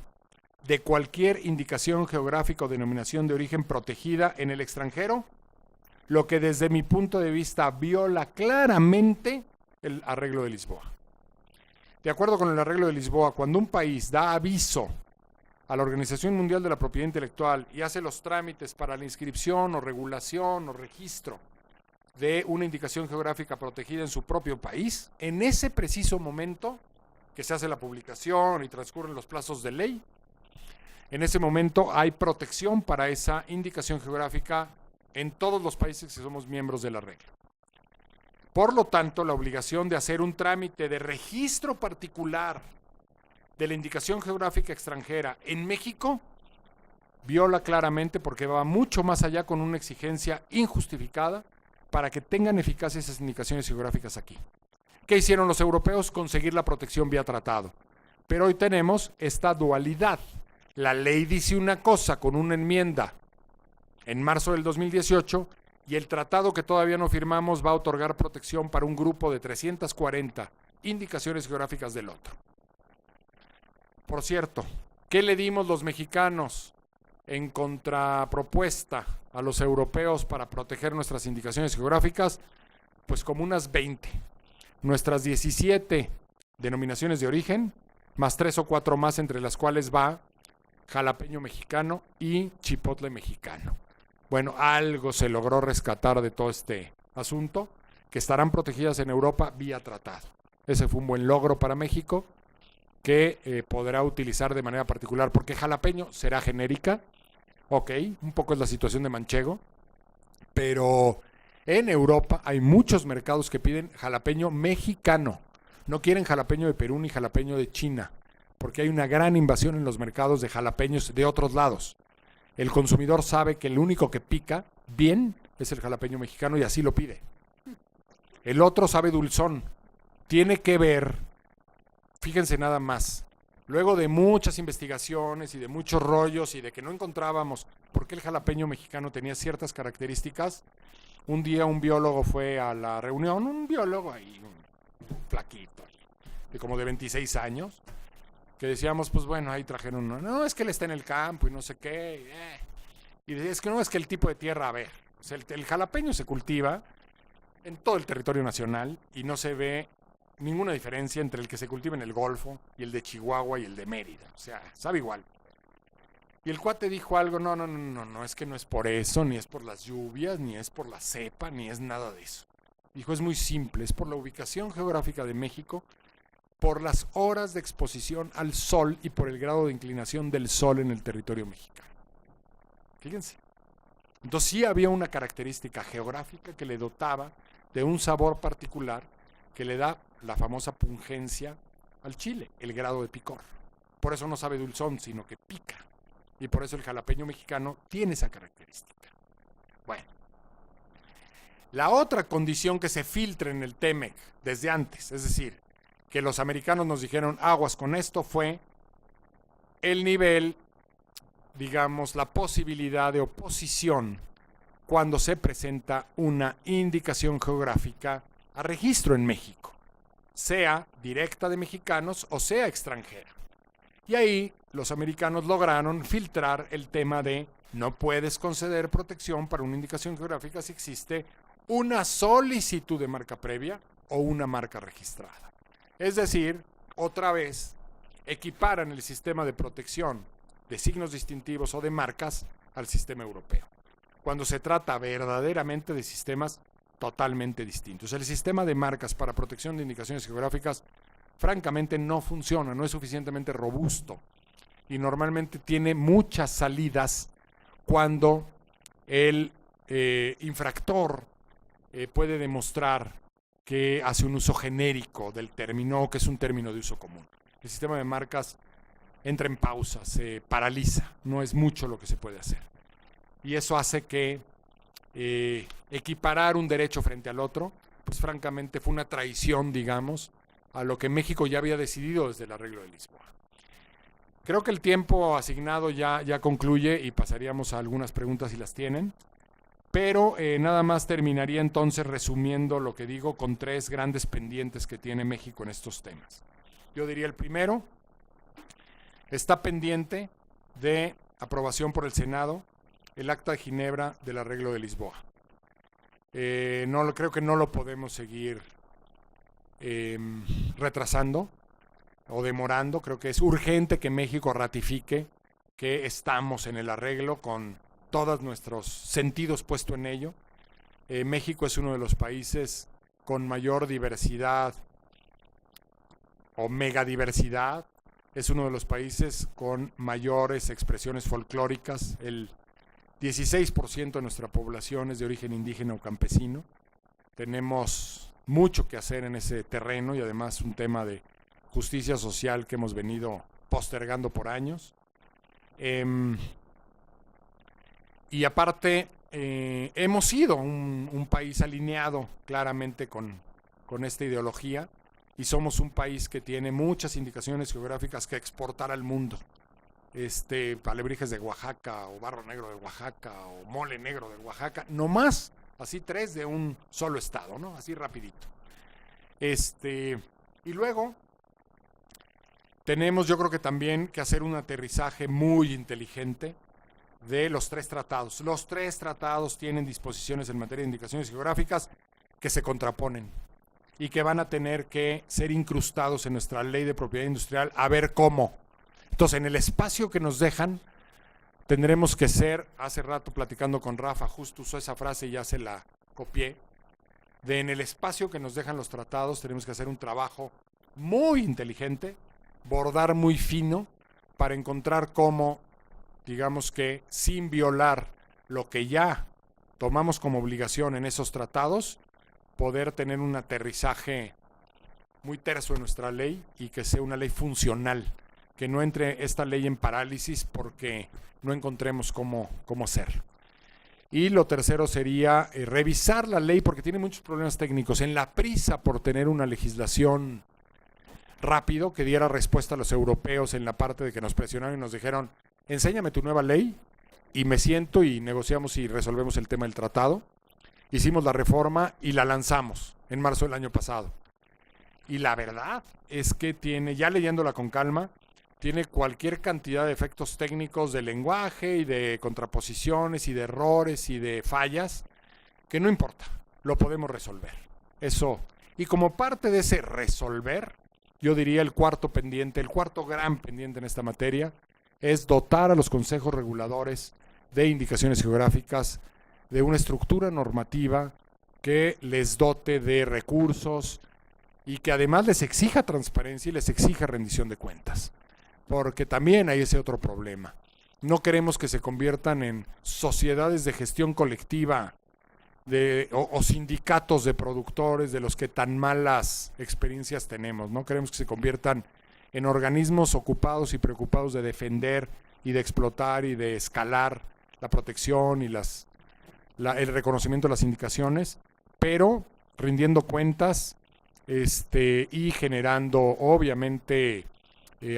de cualquier indicación geográfica o denominación de origen protegida en el extranjero, lo que desde mi punto de vista viola claramente el Arreglo de Lisboa. De acuerdo con el Arreglo de Lisboa, cuando un país da aviso a la Organización Mundial de la Propiedad Intelectual y hace los trámites para la inscripción o regulación o registro de una indicación geográfica protegida en su propio país, en ese preciso momento que se hace la publicación y transcurren los plazos de ley, en ese momento hay protección para esa indicación geográfica en todos los países que somos miembros del arreglo. Por lo tanto, la obligación de hacer un trámite de registro particular de la indicación geográfica extranjera en México viola claramente, porque va mucho más allá con una exigencia injustificada para que tengan eficacia esas indicaciones geográficas aquí. ¿Qué hicieron los europeos? Conseguir la protección vía tratado. Pero hoy tenemos esta dualidad. La ley dice una cosa con una enmienda en marzo del 2018 y el tratado que todavía no firmamos va a otorgar protección para un grupo de 340 indicaciones geográficas del otro. Por cierto, ¿qué le dimos los mexicanos en contrapropuesta a los europeos para proteger nuestras indicaciones geográficas? Pues como unas 20. Nuestras 17 denominaciones de origen, más 3 o 4 más, entre las cuales va jalapeño mexicano y chipotle mexicano. Bueno, algo se logró rescatar de todo este asunto, que estarán protegidas en Europa vía tratado. Ese fue un buen logro para México, que podrá utilizar de manera particular, porque jalapeño será genérica. Ok, un poco es la situación de manchego, pero en Europa hay muchos mercados que piden jalapeño mexicano. No quieren jalapeño de Perú ni jalapeño de China, porque hay una gran invasión en los mercados de jalapeños de otros lados. El consumidor sabe que el único que pica bien es el jalapeño mexicano y así lo pide. El otro sabe dulzón. Tiene que ver, fíjense nada más, luego de muchas investigaciones y de muchos rollos y de que no encontrábamos por qué el jalapeño mexicano tenía ciertas características, un día un biólogo fue a la reunión, un biólogo ahí, un flaquito, de como de 26 años, que decíamos, pues bueno, ahí trajeron uno, no, es que él está en el campo y no sé qué, y decía, es que no, es que el tipo de tierra, a ver, o sea, el jalapeño se cultiva en todo el territorio nacional y no se ve ninguna diferencia entre el que se cultiva en el Golfo y el de Chihuahua y el de Mérida. O sea, sabe igual. Y el cuate dijo algo, no, es que no es por eso, ni es por las lluvias, ni es por la cepa, ni es nada de eso. Dijo, es muy simple, es por la ubicación geográfica de México, por las horas de exposición al sol y por el grado de inclinación del sol en el territorio mexicano. Fíjense. Entonces sí había una característica geográfica que le dotaba de un sabor particular que le da la famosa pungencia al chile, el grado de picor. Por eso no sabe dulzón, sino que pica. Y por eso el jalapeño mexicano tiene esa característica. Bueno, la otra condición que se filtra en el TEMEC desde antes, es decir, que los americanos nos dijeron aguas con esto, fue el nivel, digamos, la posibilidad de oposición cuando se presenta una indicación geográfica a registro en México, sea directa de mexicanos o sea extranjera. Y ahí los americanos lograron filtrar el tema de no puedes conceder protección para una indicación geográfica si existe una solicitud de marca previa o una marca registrada. Es decir, otra vez, equiparan el sistema de protección de signos distintivos o de marcas al sistema europeo, cuando se trata verdaderamente de sistemas totalmente distintos. El sistema de marcas para protección de indicaciones geográficas francamente no funciona, no es suficientemente robusto y normalmente tiene muchas salidas cuando el infractor puede demostrar que hace un uso genérico del término o que es un término de uso común. El sistema de marcas entra en pausa, se paraliza, no es mucho lo que se puede hacer. Y eso hace que equiparar un derecho frente al otro, pues francamente fue una traición, digamos, a lo que México ya había decidido desde el Arreglo de Lisboa. Creo que el tiempo asignado ya concluye y pasaríamos a algunas preguntas si las tienen, pero nada más terminaría entonces resumiendo lo que digo con 3 grandes pendientes que tiene México en estos temas. Yo diría el primero, está pendiente de aprobación por el Senado el Acta de Ginebra del Arreglo de Lisboa. Creo que no lo podemos seguir retrasando o demorando. Creo que es urgente que México ratifique que estamos en el arreglo con todos nuestros sentidos puestos en ello. México es uno de los países con mayor diversidad o megadiversidad. Es uno de los países con mayores expresiones folclóricas. El 16% de nuestra población es de origen indígena o campesino. Tenemos mucho que hacer en ese terreno y además un tema de justicia social que hemos venido postergando por años. Y aparte, hemos sido un país alineado claramente con esta ideología y somos un país que tiene muchas indicaciones geográficas que exportar al mundo. Alebrijes de Oaxaca o barro negro de Oaxaca o mole negro de Oaxaca, no más, así 3 de un solo estado, ¿no? Así rapidito. Y luego tenemos, yo creo que también que hacer un aterrizaje muy inteligente de los 3 tratados. Los 3 tratados tienen disposiciones en materia de indicaciones geográficas que se contraponen y que van a tener que ser incrustados en nuestra ley de propiedad industrial a ver cómo. Entonces, en el espacio que nos dejan, tendremos que ser, hace rato platicando con Rafa, justo usó esa frase y ya se la copié, de en el espacio que nos dejan los tratados tenemos que hacer un trabajo muy inteligente, bordar muy fino para encontrar cómo, digamos que sin violar lo que ya tomamos como obligación en esos tratados, poder tener un aterrizaje muy terso en nuestra ley y que sea una ley funcional, que no entre esta ley en parálisis porque no encontremos cómo hacerlo. Y lo tercero sería revisar la ley porque tiene muchos problemas técnicos. En la prisa por tener una legislación rápido que diera respuesta a los europeos en la parte de que nos presionaron y nos dijeron, enséñame tu nueva ley y me siento y negociamos y resolvemos el tema del tratado. Hicimos la reforma y la lanzamos en marzo del año pasado. Y la verdad es que tiene, ya leyéndola con calma, tiene cualquier cantidad de efectos técnicos de lenguaje y de contraposiciones y de errores y de fallas, que no importa. lo podemos resolver. Eso. Y como parte de ese resolver, yo diría el cuarto gran pendiente en esta materia, es dotar a los consejos reguladores de indicaciones geográficas de una estructura normativa que les dote de recursos y que además les exija transparencia y les exija rendición de cuentas. Porque también hay ese otro problema. No queremos que se conviertan en sociedades de gestión colectiva o sindicatos de productores de los que tan malas experiencias tenemos. No queremos que se conviertan en organismos ocupados y preocupados de defender y de explotar y de escalar la protección y el reconocimiento de las indicaciones, pero rindiendo cuentas y generando obviamente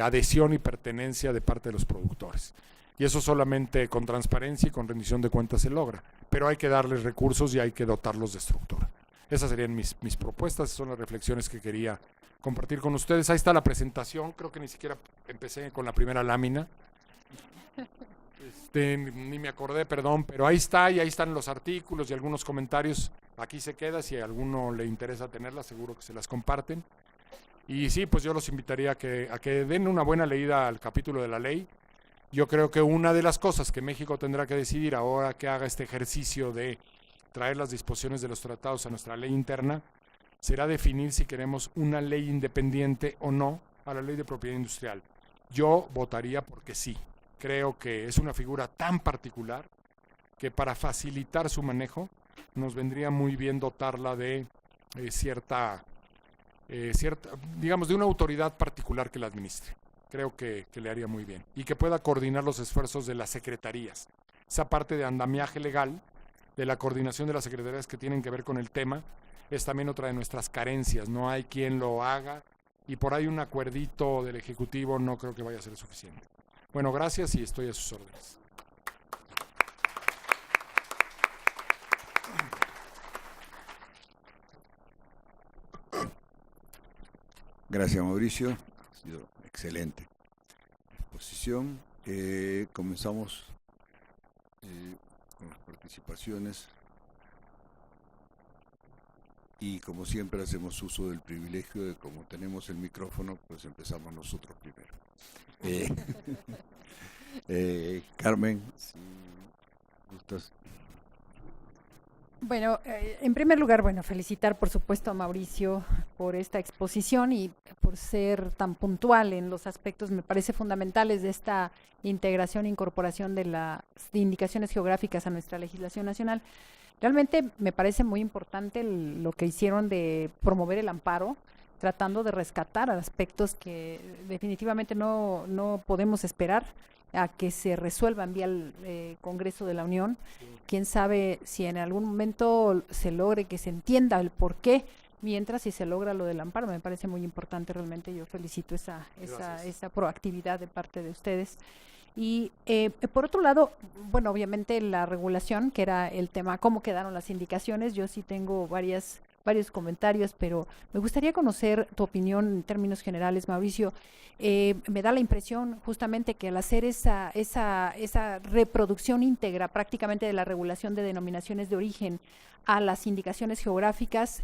adhesión y pertenencia de parte de los productores. Y eso solamente con transparencia y con rendición de cuentas se logra. Pero hay que darles recursos y hay que dotarlos de estructura. Esas serían mis propuestas, son las reflexiones que quería compartir con ustedes. Ahí está la presentación, creo que ni siquiera empecé con la primera lámina. Ni me acordé, perdón, pero ahí está, y ahí están los artículos y algunos comentarios. Aquí se queda, si a alguno le interesa tenerlas, seguro que se las comparten. Y sí, pues yo los invitaría a que den una buena leída al capítulo de la ley. Yo creo que una de las cosas que México tendrá que decidir ahora que haga este ejercicio de traer las disposiciones de los tratados a nuestra ley interna será definir si queremos una ley independiente o no a la ley de propiedad industrial. Yo votaría porque sí. Creo que es una figura tan particular que para facilitar su manejo nos vendría muy bien dotarla de cierta, digamos, de una autoridad particular que la administre. Creo que le haría muy bien. Y que pueda coordinar los esfuerzos de las secretarías. Esa parte de andamiaje legal, de la coordinación de las secretarías que tienen que ver con el tema, es también otra de nuestras carencias. No hay quien lo haga y por ahí un acuerdito del Ejecutivo no creo que vaya a ser suficiente. Bueno, gracias y estoy a sus órdenes. Gracias, Mauricio. Ha sido excelente exposición. Comenzamos con las participaciones y como siempre hacemos uso del privilegio de como tenemos el micrófono, pues empezamos nosotros primero. Carmen, si gustas. Bueno, en primer lugar, felicitar por supuesto a Mauricio por esta exposición y por ser tan puntual en los aspectos, me parece, fundamentales de esta integración e incorporación de las indicaciones geográficas a nuestra legislación nacional. Realmente me parece muy importante lo que hicieron de promover el amparo, tratando de rescatar aspectos que definitivamente no podemos esperar a que se resuelvan vía el Congreso de la Unión. Sí. Quién sabe si en algún momento se logre que se entienda el por qué, mientras si se logra lo del amparo. Me parece muy importante realmente. Yo felicito esa proactividad de parte de ustedes. Y por otro lado, obviamente la regulación, que era el tema, cómo quedaron las indicaciones. Yo sí tengo varios comentarios, pero me gustaría conocer tu opinión en términos generales, Mauricio. Me da la impresión justamente que al hacer esa reproducción íntegra prácticamente de la regulación de denominaciones de origen a las indicaciones geográficas,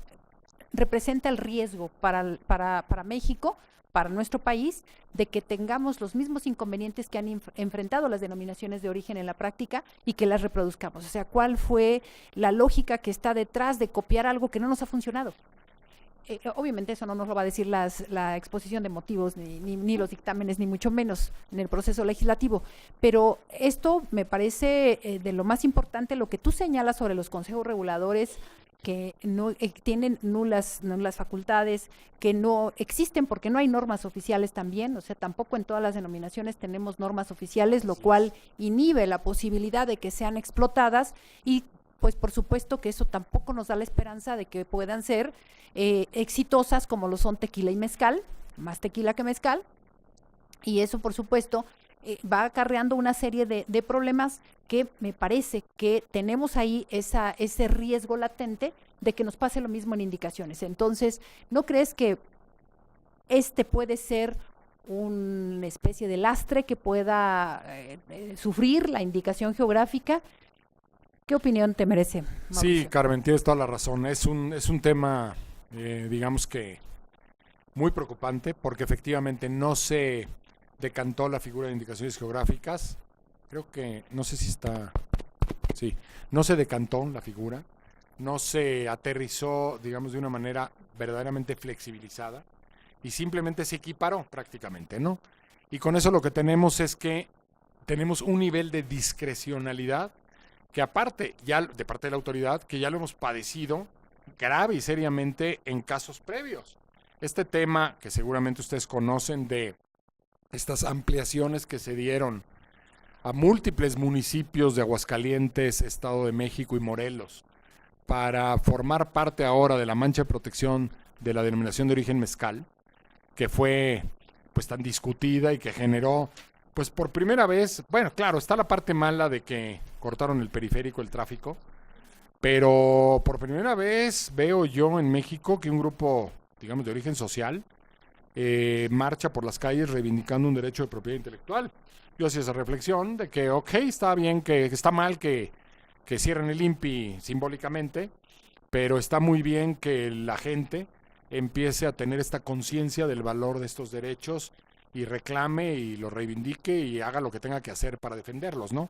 representa el riesgo para México, para nuestro país, de que tengamos los mismos inconvenientes que han enfrentado las denominaciones de origen en la práctica y que las reproduzcamos. O sea, ¿cuál fue la lógica que está detrás de copiar algo que no nos ha funcionado? Obviamente eso no nos lo va a decir la exposición de motivos, ni los dictámenes, ni mucho menos en el proceso legislativo, pero esto me parece de lo más importante, lo que tú señalas sobre los consejos reguladores, que no tienen nulas facultades, que no existen porque no hay normas oficiales también. O sea, tampoco en todas las denominaciones tenemos normas oficiales, lo cual inhibe la posibilidad de que sean explotadas y pues por supuesto que eso tampoco nos da la esperanza de que puedan ser exitosas como lo son tequila y mezcal, más tequila que mezcal, y eso por supuesto va acarreando una serie de problemas que me parece que tenemos ahí ese riesgo latente de que nos pase lo mismo en indicaciones. Entonces, ¿no crees que puede ser una especie de lastre que pueda sufrir la indicación geográfica? ¿Qué opinión te merece, Sí, Mauricio? Carmen, tienes toda la razón. Es un tema, digamos que muy preocupante, porque efectivamente no se decantó la figura de indicaciones geográficas. Creo que, no sé si está, sí, no se decantó la figura, no se aterrizó, digamos, de una manera verdaderamente flexibilizada y simplemente se equiparó prácticamente, ¿no? Y con eso lo que tenemos es que tenemos un nivel de discrecionalidad que aparte, ya de parte de la autoridad, que ya lo hemos padecido grave y seriamente en casos previos. Este tema que seguramente ustedes conocen de estas ampliaciones que se dieron a múltiples municipios de Aguascalientes, Estado de México y Morelos para formar parte ahora de la mancha de protección de la denominación de origen mezcal, que fue pues tan discutida y que generó pues por primera vez, bueno, claro, está la parte mala de que cortaron el periférico, el tráfico, pero por primera vez veo yo en México que un grupo, digamos, de origen social marcha por las calles reivindicando un derecho de propiedad intelectual. Yo hacía esa reflexión de que, ok, está bien, que está mal que cierren el INPI simbólicamente, pero está muy bien que la gente empiece a tener esta conciencia del valor de estos derechos y reclame y lo reivindique y haga lo que tenga que hacer para defenderlos, ¿no?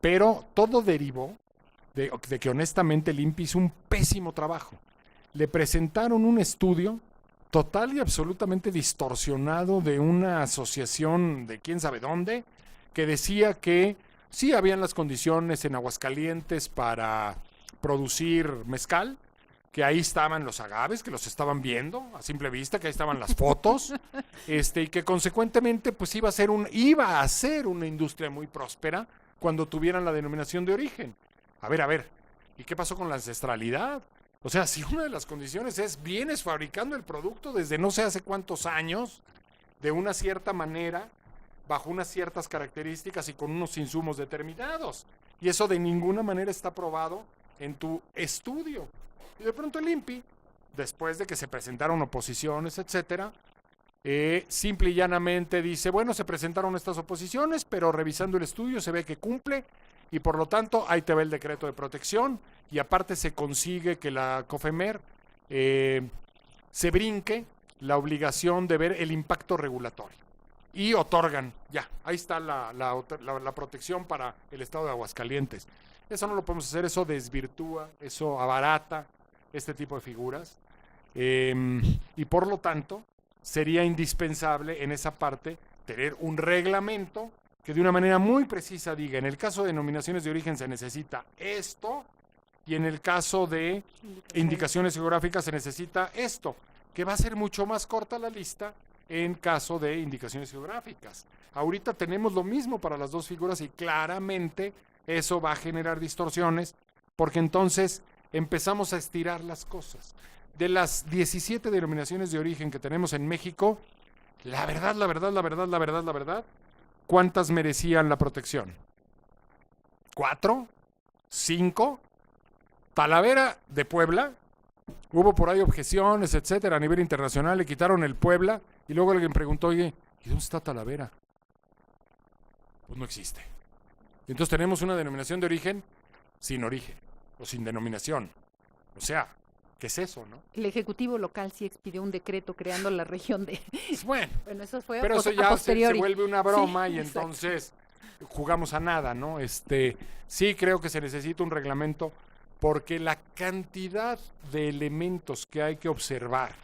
Pero todo derivó de que honestamente el INPI hizo un pésimo trabajo. Le presentaron un estudio total y absolutamente distorsionado de una asociación de quién sabe dónde, que decía que sí habían las condiciones en Aguascalientes para producir mezcal, que ahí estaban los agaves, que los estaban viendo a simple vista, que ahí estaban las fotos, y que consecuentemente pues iba a ser una industria muy próspera cuando tuvieran la denominación de origen. A ver, ¿y qué pasó con la ancestralidad? O sea, si una de las condiciones es vienes fabricando el producto desde no sé hace cuántos años, de una cierta manera, bajo unas ciertas características y con unos insumos determinados, y eso de ninguna manera está probado en tu estudio. Y de pronto el INPI, después de que se presentaron oposiciones, etcétera, simple y llanamente dice, bueno, se presentaron estas oposiciones, pero revisando el estudio se ve que cumple y por lo tanto ahí te va el decreto de protección y aparte se consigue que la COFEMER se brinque la obligación de ver el impacto regulatorio y otorgan, ya, ahí está la protección para el estado de Aguascalientes. Eso no lo podemos hacer, eso desvirtúa, eso abarata este tipo de figuras y por lo tanto sería indispensable en esa parte tener un reglamento que de una manera muy precisa diga, en el caso de denominaciones de origen se necesita esto y en el caso de indicaciones geográficas se necesita esto, que va a ser mucho más corta la lista en caso de indicaciones geográficas. Ahorita tenemos lo mismo para las dos figuras y claramente eso va a generar distorsiones porque entonces empezamos a estirar las cosas. De las 17 denominaciones de origen que tenemos en México, la verdad, ¿cuántas merecían la protección? ¿4? ¿5? Talavera de Puebla, hubo por ahí objeciones, etcétera, a nivel internacional, le quitaron el Puebla y luego alguien preguntó, oye, ¿y dónde está Talavera? Pues no existe. Y entonces tenemos una denominación de origen sin origen o sin denominación. O sea, ¿qué es eso, no? El Ejecutivo local sí expidió un decreto creando la región de... Bueno, eso fue pero eso a ya se posteriori. vuelve una broma Sí, y exacto. entonces jugamos a nada, ¿no? Sí creo que se necesita un reglamento porque la cantidad de elementos que hay que observar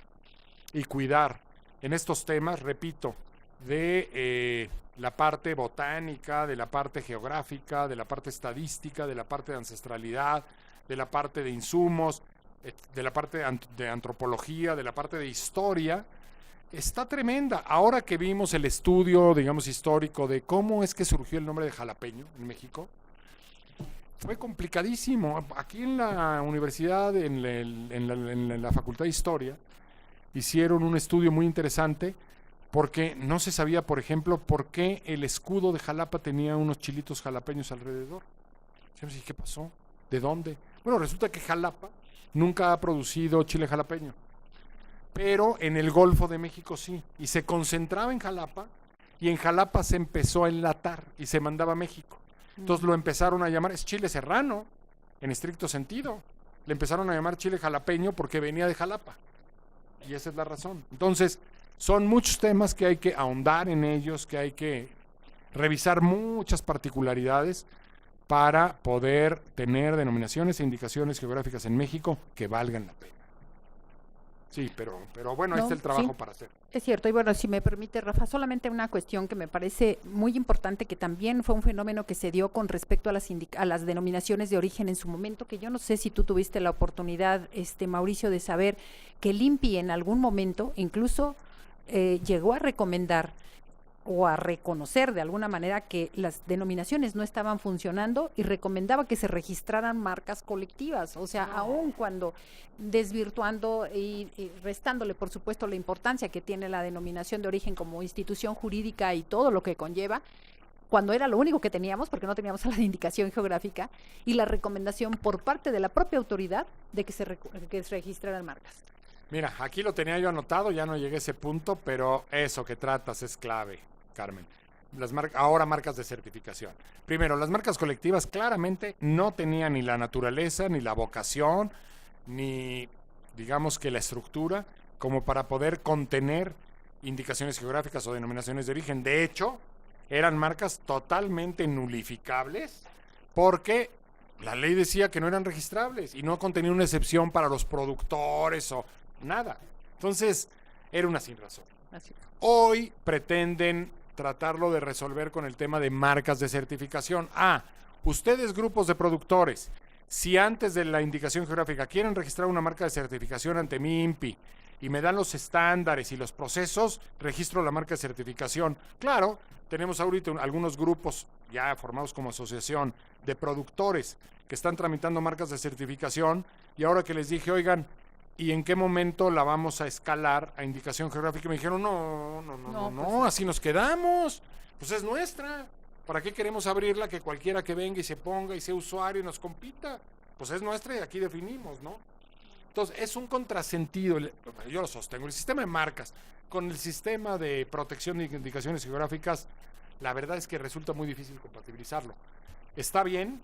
y cuidar en estos temas, repito, de la parte botánica, de la parte geográfica, de la parte estadística, de la parte de ancestralidad, de la parte de insumos, de la parte de antropología, de la parte de historia, está tremenda. Ahora que vimos el estudio, digamos, histórico de cómo es que surgió el nombre de jalapeño en México, fue complicadísimo. Aquí en la universidad, en la Facultad de Historia, hicieron un estudio muy interesante porque no se sabía, por ejemplo, por qué el escudo de Jalapa tenía unos chilitos jalapeños alrededor. ¿Y qué pasó? ¿De dónde? Bueno, resulta que Jalapa nunca ha producido chile jalapeño, pero en el Golfo de México sí, y se concentraba en Jalapa, y en Jalapa se empezó a enlatar y se mandaba a México. Entonces lo empezaron a llamar, es chile serrano, en estricto sentido. Le empezaron a llamar chile jalapeño porque venía de Jalapa. Y esa es la razón. Entonces, son muchos temas que hay que ahondar en ellos, que hay que revisar muchas particularidades para poder tener denominaciones e indicaciones geográficas en México que valgan la pena. Sí, pero bueno, ahí está el trabajo para hacer. Es cierto, y bueno, si me permite, Rafa, solamente una cuestión que me parece muy importante, que también fue un fenómeno que se dio con respecto a las denominaciones de origen en su momento, que yo no sé si tú tuviste la oportunidad, Mauricio, de saber que el INPI en algún momento incluso llegó a recomendar o a reconocer de alguna manera que las denominaciones no estaban funcionando y recomendaba que se registraran marcas colectivas, o sea, aun cuando desvirtuando y restándole, por supuesto, la importancia que tiene la denominación de origen como institución jurídica y todo lo que conlleva, cuando era lo único que teníamos, porque no teníamos la indicación geográfica, y la recomendación por parte de la propia autoridad de que se registraran marcas. Mira, aquí lo tenía yo anotado, ya no llegué a ese punto, pero eso que tratas es clave, Carmen. Ahora marcas de certificación. Primero, las marcas colectivas claramente no tenían ni la naturaleza, ni la vocación, ni digamos que la estructura como para poder contener indicaciones geográficas o denominaciones de origen. De hecho, eran marcas totalmente nulificables porque la ley decía que no eran registrables y no contenía una excepción para los productores o nada. Entonces, era una sin razón. Hoy pretenden tratarlo de resolver con el tema de marcas de certificación. Ustedes, grupos de productores, si antes de la indicación geográfica quieren registrar una marca de certificación ante mi INPI y me dan los estándares y los procesos, registro la marca de certificación. Claro, tenemos ahorita algunos grupos ya formados como asociación de productores que están tramitando marcas de certificación y ahora que les dije, oigan, ¿y en qué momento la vamos a escalar a indicación geográfica? Y me dijeron, no, así nos quedamos. Pues es nuestra. ¿Para qué queremos abrirla? Que cualquiera que venga y se ponga y sea usuario y nos compita. Pues es nuestra y aquí definimos, ¿no? Entonces, es un contrasentido. Yo lo sostengo. El sistema de marcas con el sistema de protección de indicaciones geográficas, la verdad es que resulta muy difícil compatibilizarlo. Está bien,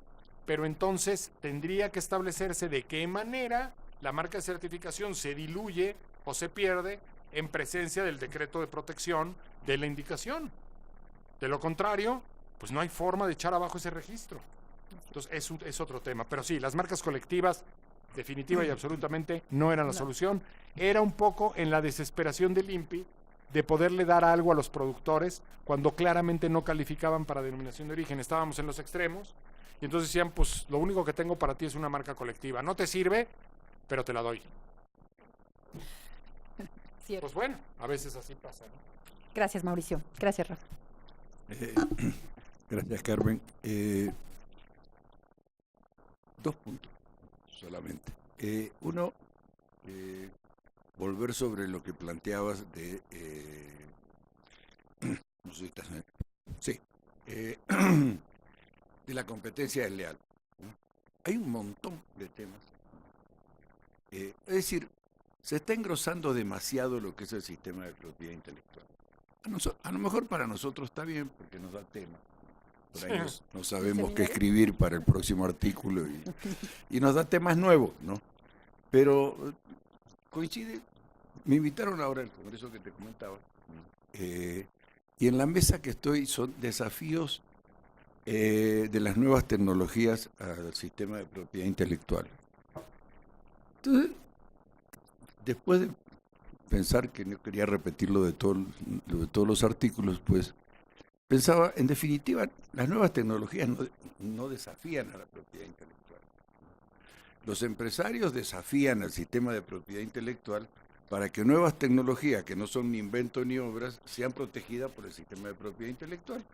pero entonces tendría que establecerse de qué manera la marca de certificación se diluye o se pierde en presencia del decreto de protección de la indicación. De lo contrario, pues no hay forma de echar abajo ese registro. Entonces es otro tema. Pero sí, las marcas colectivas definitiva y absolutamente no eran la solución. Era un poco en la desesperación del INPI de poderle dar algo a los productores cuando claramente no calificaban para denominación de origen. Estábamos en los extremos y entonces decían, pues lo único que tengo para ti es una marca colectiva. No te sirve, pero te la doy. Cierto. Pues bueno, a veces así pasa, ¿no? Gracias, Mauricio. Gracias, Rafa. Gracias, Carmen. 2 puntos solamente. Uno, volver sobre lo que planteabas de... no sé si estás... Sí. De la competencia desleal, ¿no? Hay un montón de temas. Es decir, se está engrosando demasiado lo que es el sistema de propiedad intelectual. A lo mejor para nosotros está bien porque nos da tema. Por ahí no sabemos qué escribir para el próximo artículo y nos da temas nuevos, ¿no? Pero coincide, me invitaron ahora al congreso que te comentaba, y en la mesa que estoy son desafíos de las nuevas tecnologías al sistema de propiedad intelectual. Entonces, después de pensar que no quería repetirlo de todos los artículos, pues pensaba, en definitiva, las nuevas tecnologías no desafían a la propiedad intelectual. Los empresarios desafían al sistema de propiedad intelectual para que nuevas tecnologías, que no son ni inventos ni obras, sean protegidas por el sistema de propiedad intelectual.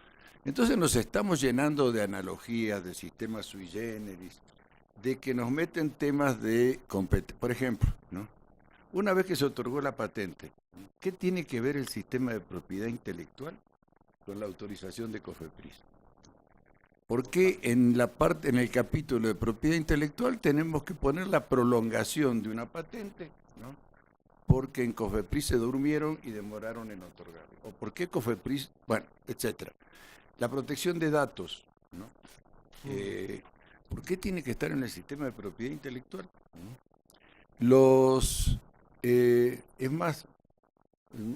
Entonces nos estamos llenando de analogías, de sistemas sui generis, de que nos meten temas de competencia. Por ejemplo, ¿no? Una vez que se otorgó la patente, ¿qué tiene que ver el sistema de propiedad intelectual con la autorización de COFEPRIS? ¿Por qué en el capítulo de propiedad intelectual tenemos que poner la prolongación de una patente, ¿no? Porque en COFEPRIS se durmieron y demoraron en otorgarlo. ¿O por qué COFEPRIS? Bueno, etcétera. La protección de datos, ¿no? ¿por qué tiene que estar en el sistema de propiedad intelectual? Es más,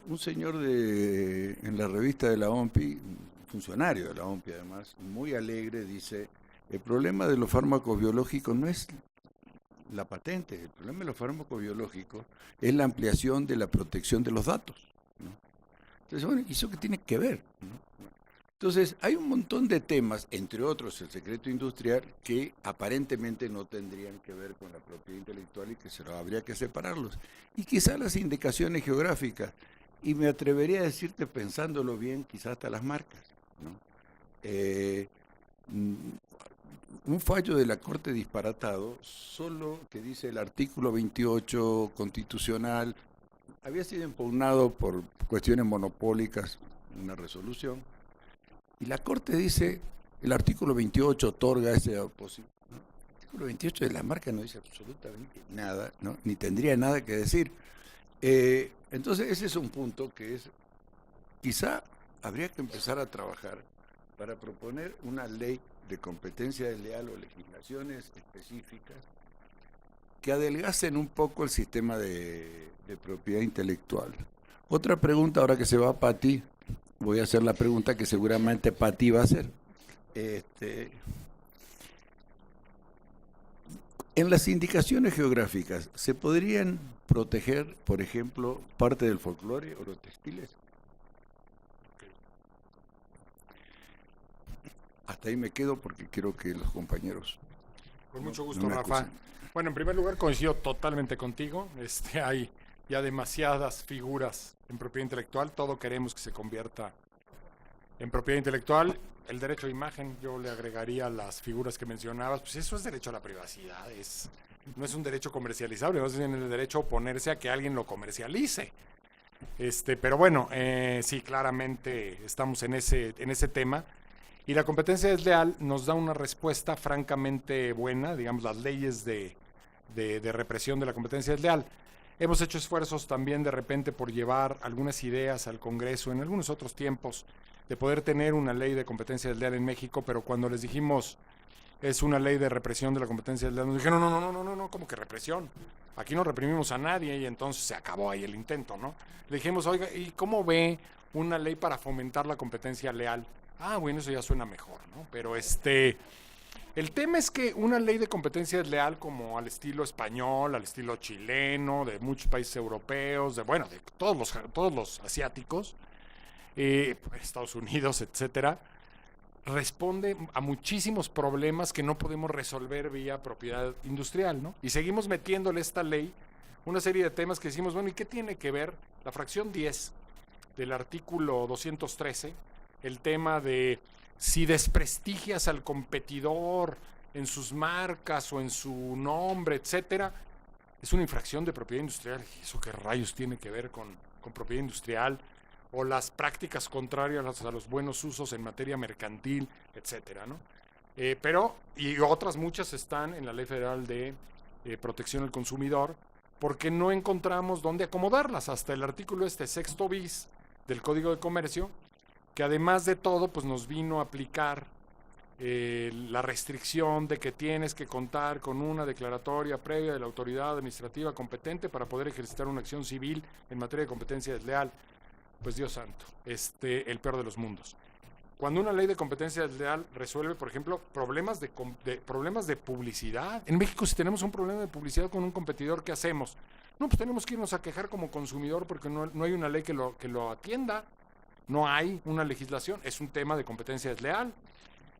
un señor en la revista de la OMPI, un funcionario de la OMPI además, muy alegre, dice, el problema de los fármacos biológicos no es la patente, el problema de los fármacos biológicos es la ampliación de la protección de los datos, ¿no? Entonces, bueno, ¿y eso qué tiene que ver, ¿no? Entonces, hay un montón de temas, entre otros el secreto industrial, que aparentemente no tendrían que ver con la propiedad intelectual y que habría que separarlos. Y quizás las indicaciones geográficas, y me atrevería a decirte, pensándolo bien, quizás hasta las marcas, ¿no? Un fallo de la Corte disparatado, solo que dice el artículo 28 constitucional, había sido impugnado por cuestiones monopólicas, una resolución, y la Corte dice, el artículo 28 otorga ese oposición. ¿No? El artículo 28 de la marca no dice absolutamente nada, ¿no? Ni tendría nada que decir. Entonces ese es un punto que es, quizá habría que empezar a trabajar para proponer una ley de competencia desleal o legislaciones específicas que adelgacen un poco el sistema de propiedad intelectual. Otra pregunta, ahora que se va Pati, voy a hacer la pregunta que seguramente Pati va a hacer. En las indicaciones geográficas, ¿se podrían proteger, por ejemplo, parte del folclore o los textiles? Hasta ahí me quedo porque quiero que los compañeros... Con mucho gusto, Rafa. Bueno, en primer lugar coincido totalmente contigo. Hay ya demasiadas figuras en propiedad intelectual. Todo queremos que se convierta en propiedad intelectual. El derecho de imagen, yo le agregaría las figuras que mencionabas. Pues eso es derecho a la privacidad. No es un derecho comercializable, no es el derecho a oponerse a que alguien lo comercialice. Pero bueno, sí, claramente estamos en ese tema. Y la competencia desleal nos da una respuesta francamente buena, digamos, las leyes de represión de la competencia desleal. Hemos hecho esfuerzos también de repente por llevar algunas ideas al Congreso en algunos otros tiempos de poder tener una ley de competencia desleal en México, pero cuando les dijimos es una ley de represión de la competencia desleal, nos dijeron no, ¿cómo que represión? Aquí no reprimimos a nadie y entonces se acabó ahí el intento, ¿no? Le dijimos, oiga, ¿y cómo ve una ley para fomentar la competencia leal? Ah, bueno, eso ya suena mejor, ¿no? Pero el tema es que una ley de competencia desleal como al estilo español, al estilo chileno, de muchos países europeos, de todos los asiáticos, Estados Unidos, etcétera, responde a muchísimos problemas que no podemos resolver vía propiedad industrial, ¿no? Y seguimos metiéndole a esta ley una serie de temas que decimos, bueno, ¿y qué tiene que ver la fracción 10 del artículo 213? El tema de si desprestigias al competidor en sus marcas o en su nombre, etcétera, es una infracción de propiedad industrial. ¿Eso qué rayos tiene que ver con propiedad industrial? O las prácticas contrarias a los buenos usos en materia mercantil, etcétera, ¿no? Y otras muchas están en la Ley Federal de Protección al Consumidor, porque no encontramos dónde acomodarlas. Hasta el artículo sexto bis del Código de Comercio, que además de todo, pues nos vino a aplicar la restricción de que tienes que contar con una declaratoria previa de la autoridad administrativa competente para poder ejercitar una acción civil en materia de competencia desleal. Pues Dios santo, el peor de los mundos. Cuando una ley de competencia desleal resuelve, por ejemplo, problemas de publicidad. En México, si tenemos un problema de publicidad con un competidor, ¿qué hacemos? No, pues tenemos que irnos a quejar como consumidor porque no hay una ley que lo atienda. No hay una legislación, es un tema de competencia desleal.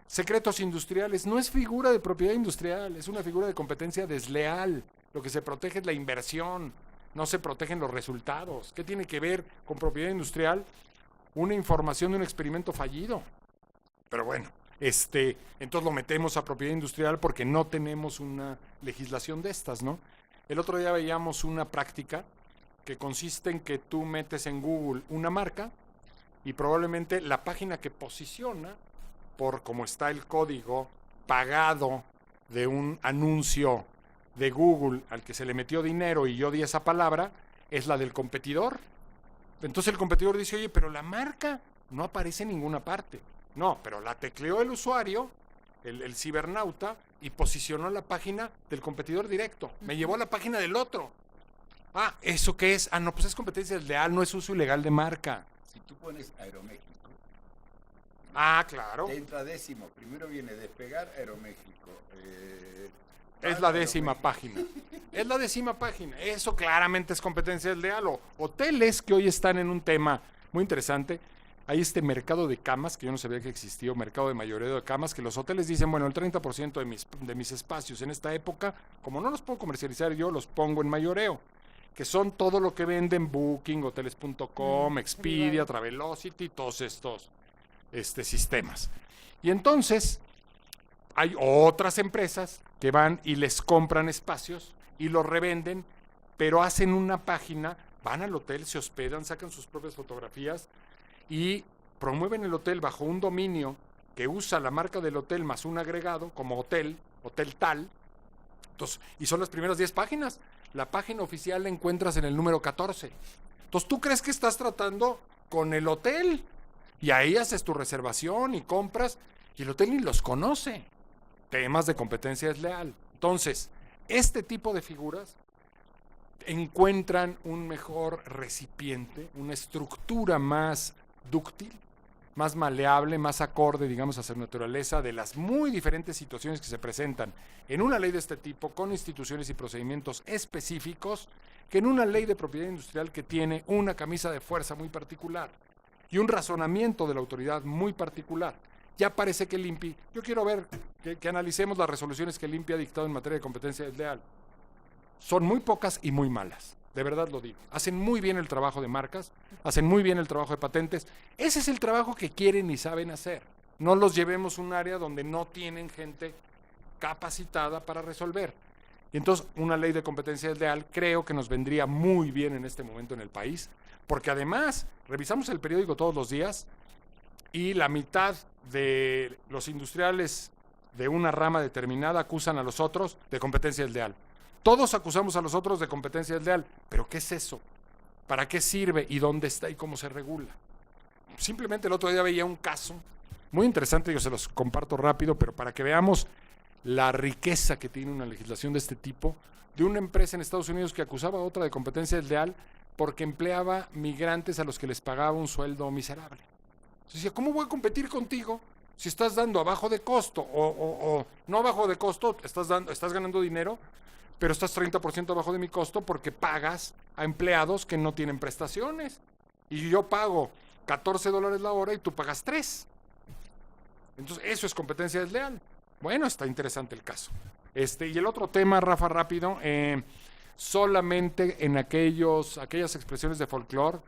Secretos industriales no es figura de propiedad industrial, es una figura de competencia desleal. Lo que se protege es la inversión, no se protegen los resultados. ¿Qué tiene que ver con propiedad industrial? Una información de un experimento fallido. Pero bueno, entonces lo metemos a propiedad industrial porque no tenemos una legislación de estas, ¿no? El otro día veíamos una práctica que consiste en que tú metes en Google una marca y probablemente la página que posiciona, por como está el código pagado de un anuncio de Google al que se le metió dinero y yo di esa palabra, es la del competidor. Entonces el competidor dice, oye, pero la marca no aparece en ninguna parte. No, pero la tecleó el usuario el cibernauta y posicionó la página del competidor directo. Me llevó a la página del otro. Ah, ¿eso qué es? Ah, no, pues es competencia desleal, no es uso ilegal de marca. Si tú pones Aeroméxico, Ah, claro. te entra décimo. Primero viene Despegar, Aeroméxico. Es la 10ª página. Es la 10ª página. Eso claramente es competencia desleal. O hoteles que hoy están en un tema muy interesante. Hay este mercado de camas, que yo no sabía que existía, mercado de mayoreo de camas, que los hoteles dicen, bueno, el 30% de mis espacios en esta época, como no los puedo comercializar yo, los pongo en mayoreo, que son todo lo que venden Booking, hoteles.com, Expedia, Travelocity, todos estos sistemas. Y entonces hay otras empresas que van y les compran espacios y los revenden, pero hacen una página, van al hotel, se hospedan, sacan sus propias fotografías y promueven el hotel bajo un dominio que usa la marca del hotel más un agregado como hotel tal. Entonces, y son las primeras 10 páginas. La página oficial la encuentras en el número 14. Entonces tú crees que estás tratando con el hotel y ahí haces tu reservación y compras y el hotel ni los conoce. Temas de competencia desleal. Entonces, este tipo de figuras encuentran un mejor recipiente, una estructura más dúctil, más maleable, más acorde, digamos, a su naturaleza de las muy diferentes situaciones que se presentan en una ley de este tipo, con instituciones y procedimientos específicos, que en una ley de propiedad industrial que tiene una camisa de fuerza muy particular y un razonamiento de la autoridad muy particular. Ya parece que el INPI, yo quiero ver que analicemos las resoluciones que el INPI ha dictado en materia de competencia desleal. Son muy pocas y muy malas, de verdad lo digo. Hacen muy bien el trabajo de marcas, hacen muy bien el trabajo de patentes. Ese es el trabajo que quieren y saben hacer. No los llevemos a un área donde no tienen gente capacitada para resolver. Y entonces una ley de competencia desleal creo que nos vendría muy bien en este momento en el país, porque además revisamos el periódico todos los días y la mitad de los industriales de una rama determinada acusan a los otros de competencia desleal. Todos acusamos a los otros de competencia desleal, pero ¿qué es eso? ¿Para qué sirve? ¿Y dónde está? ¿Y cómo se regula? Simplemente el otro día veía un caso muy interesante, yo se los comparto rápido, pero para que veamos la riqueza que tiene una legislación de este tipo, de una empresa en Estados Unidos que acusaba a otra de competencia desleal porque empleaba migrantes a los que les pagaba un sueldo miserable. Entonces decía, ¿cómo voy a competir contigo si estás dando abajo de costo o no abajo de costo, estás ganando dinero, pero estás 30% abajo de mi costo porque pagas a empleados que no tienen prestaciones? Y yo pago $14 la hora y tú pagas 3. Entonces, eso es competencia desleal. Bueno, está interesante el caso. Y el otro tema, Rafa, rápido, solamente en aquellas expresiones de folclore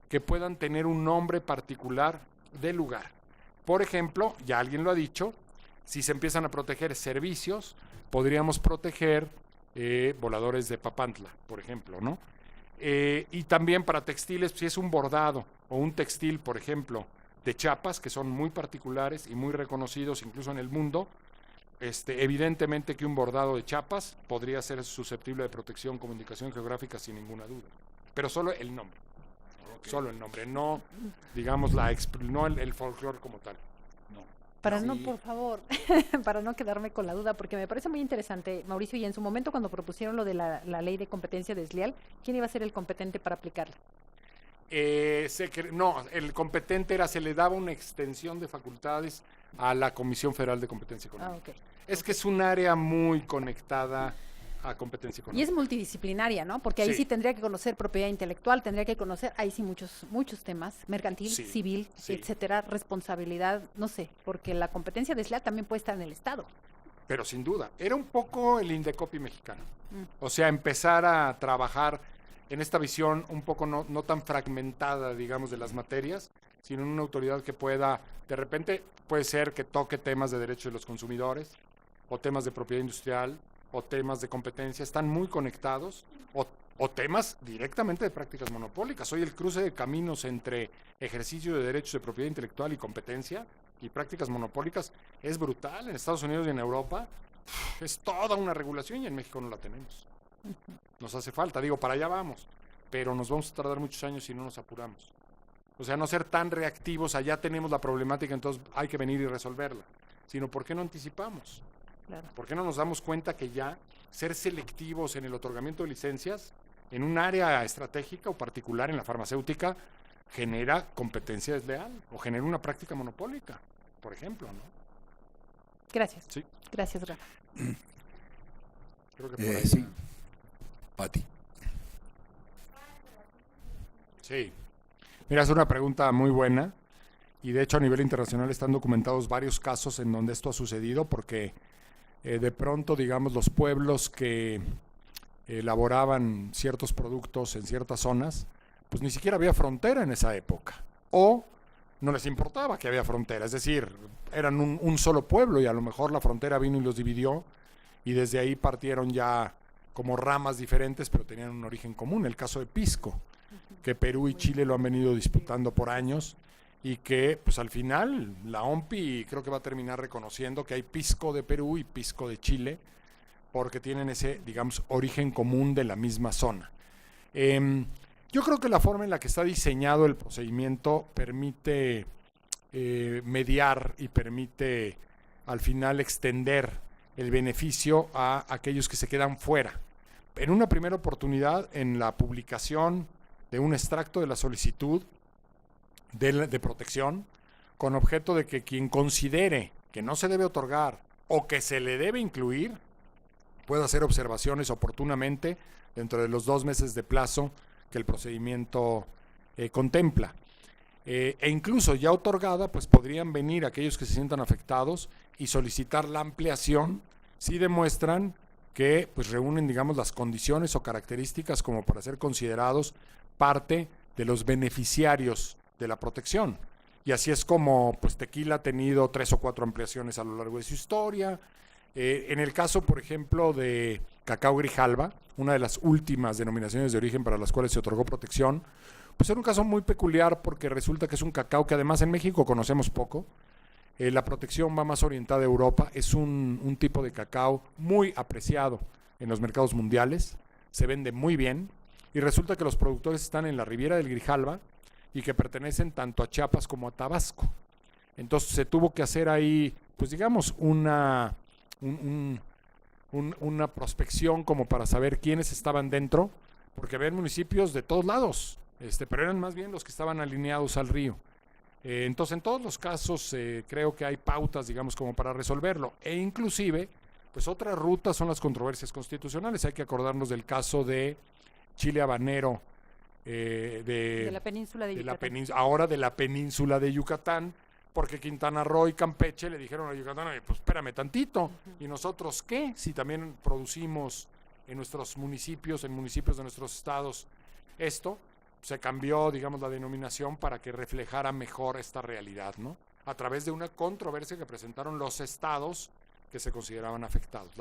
que puedan tener un nombre particular de lugar. Por ejemplo, ya alguien lo ha dicho, si se empiezan a proteger servicios, podríamos proteger voladores de Papantla, por ejemplo, ¿no? Y también para textiles, si es un bordado o un textil, por ejemplo, de Chiapas, que son muy particulares y muy reconocidos incluso en el mundo, evidentemente que un bordado de Chiapas podría ser susceptible de protección como indicación geográfica sin ninguna duda, pero solo el nombre. Okay. Solo el nombre, no, digamos, no el folclore como tal. No. Para no, por favor, para no quedarme con la duda, porque me parece muy interesante, Mauricio, y en su momento cuando propusieron lo de la ley de competencia desleal, ¿quién iba a ser el competente para aplicarla? No, el competente se le daba una extensión de facultades a la Comisión Federal de Competencia Económica. Es que es un área muy conectada a competencia económica. Y es multidisciplinaria, ¿no? Porque ahí sí tendría que conocer propiedad intelectual, tendría que conocer, ahí sí muchos temas, mercantil, civil, etcétera, responsabilidad, no sé, porque la competencia desleal también puede estar en el Estado. Pero sin duda, era un poco el Indecopi mexicano. O sea, empezar a trabajar en esta visión un poco no tan fragmentada, digamos, de las materias, sino en una autoridad que pueda, de repente, puede ser que toque temas de derechos de los consumidores, o temas de propiedad industrial, o temas de competencia, están muy conectados, o temas directamente de prácticas monopólicas. Hoy el cruce de caminos entre ejercicio de derechos de propiedad intelectual y competencia y prácticas monopólicas es brutal. En Estados Unidos y en Europa es toda una regulación y en México no la tenemos. Nos hace falta, para allá vamos, pero nos vamos a tardar muchos años si no nos apuramos. O sea, no ser tan reactivos, allá tenemos la problemática, entonces hay que venir y resolverla. sino por qué no anticipamos. Claro. ¿Por qué no nos damos cuenta que ya ser selectivos en el otorgamiento de licencias en un área estratégica o particular en la farmacéutica genera competencia desleal o genera una práctica monopólica, por ejemplo, ¿no? Gracias. Sí. Gracias, Rafa. Creo que por ahí. Sí. Pati. Sí. Mira, es una pregunta muy buena y de hecho a nivel internacional están documentados varios casos en donde esto ha sucedido porque de pronto, digamos, los pueblos que elaboraban ciertos productos en ciertas zonas, pues ni siquiera había frontera en esa época. O no les importaba que había frontera, es decir, eran un solo pueblo y a lo mejor la frontera vino y los dividió y desde ahí partieron ya como ramas diferentes, pero tenían un origen común. El caso de pisco, que Perú y Chile lo han venido disputando por años y que pues al final la OMPI creo que va a terminar reconociendo que hay pisco de Perú y pisco de Chile porque tienen ese, digamos, origen común de la misma zona. Yo creo que la forma en la que está diseñado el procedimiento permite mediar y permite al final extender el beneficio a aquellos que se quedan fuera. En una primera oportunidad, en la publicación de un extracto de la solicitud de protección, con objeto de que quien considere que no se debe otorgar o que se le debe incluir, pueda hacer observaciones oportunamente dentro de los 2 meses de plazo que el procedimiento contempla. E incluso ya otorgada, pues podrían venir aquellos que se sientan afectados y solicitar la ampliación si demuestran que pues reúnen, digamos, las condiciones o características como para ser considerados parte de los beneficiarios de la protección. Y así es como pues Tequila ha tenido 3 o 4 ampliaciones a lo largo de su historia. En el caso, por ejemplo, de Cacao Grijalba, una de las últimas denominaciones de origen para las cuales se otorgó protección, pues era un caso muy peculiar porque resulta que es un cacao que además en México conocemos poco. La protección va más orientada a Europa, es un tipo de cacao muy apreciado en los mercados mundiales, se vende muy bien y resulta que los productores están en la Riviera del Grijalba y que pertenecen tanto a Chiapas como a Tabasco. Entonces se tuvo que hacer ahí, pues digamos, una prospección como para saber quiénes estaban dentro, porque había municipios de todos lados, pero eran más bien los que estaban alineados al río. Entonces, en todos los casos creo que hay pautas, digamos, como para resolverlo. E inclusive, pues otra ruta son las controversias constitucionales. Hay que acordarnos del caso de Chile Habanero, de la península de Yucatán. Ahora de la península de Yucatán, porque Quintana Roo y Campeche le dijeron a Yucatán, pues espérame tantito, ¿y nosotros qué? Si también producimos en nuestros municipios, en municipios de nuestros estados, esto, se cambió, digamos, la denominación para que reflejara mejor esta realidad, ¿no? A través de una controversia que presentaron los estados que se consideraban afectados,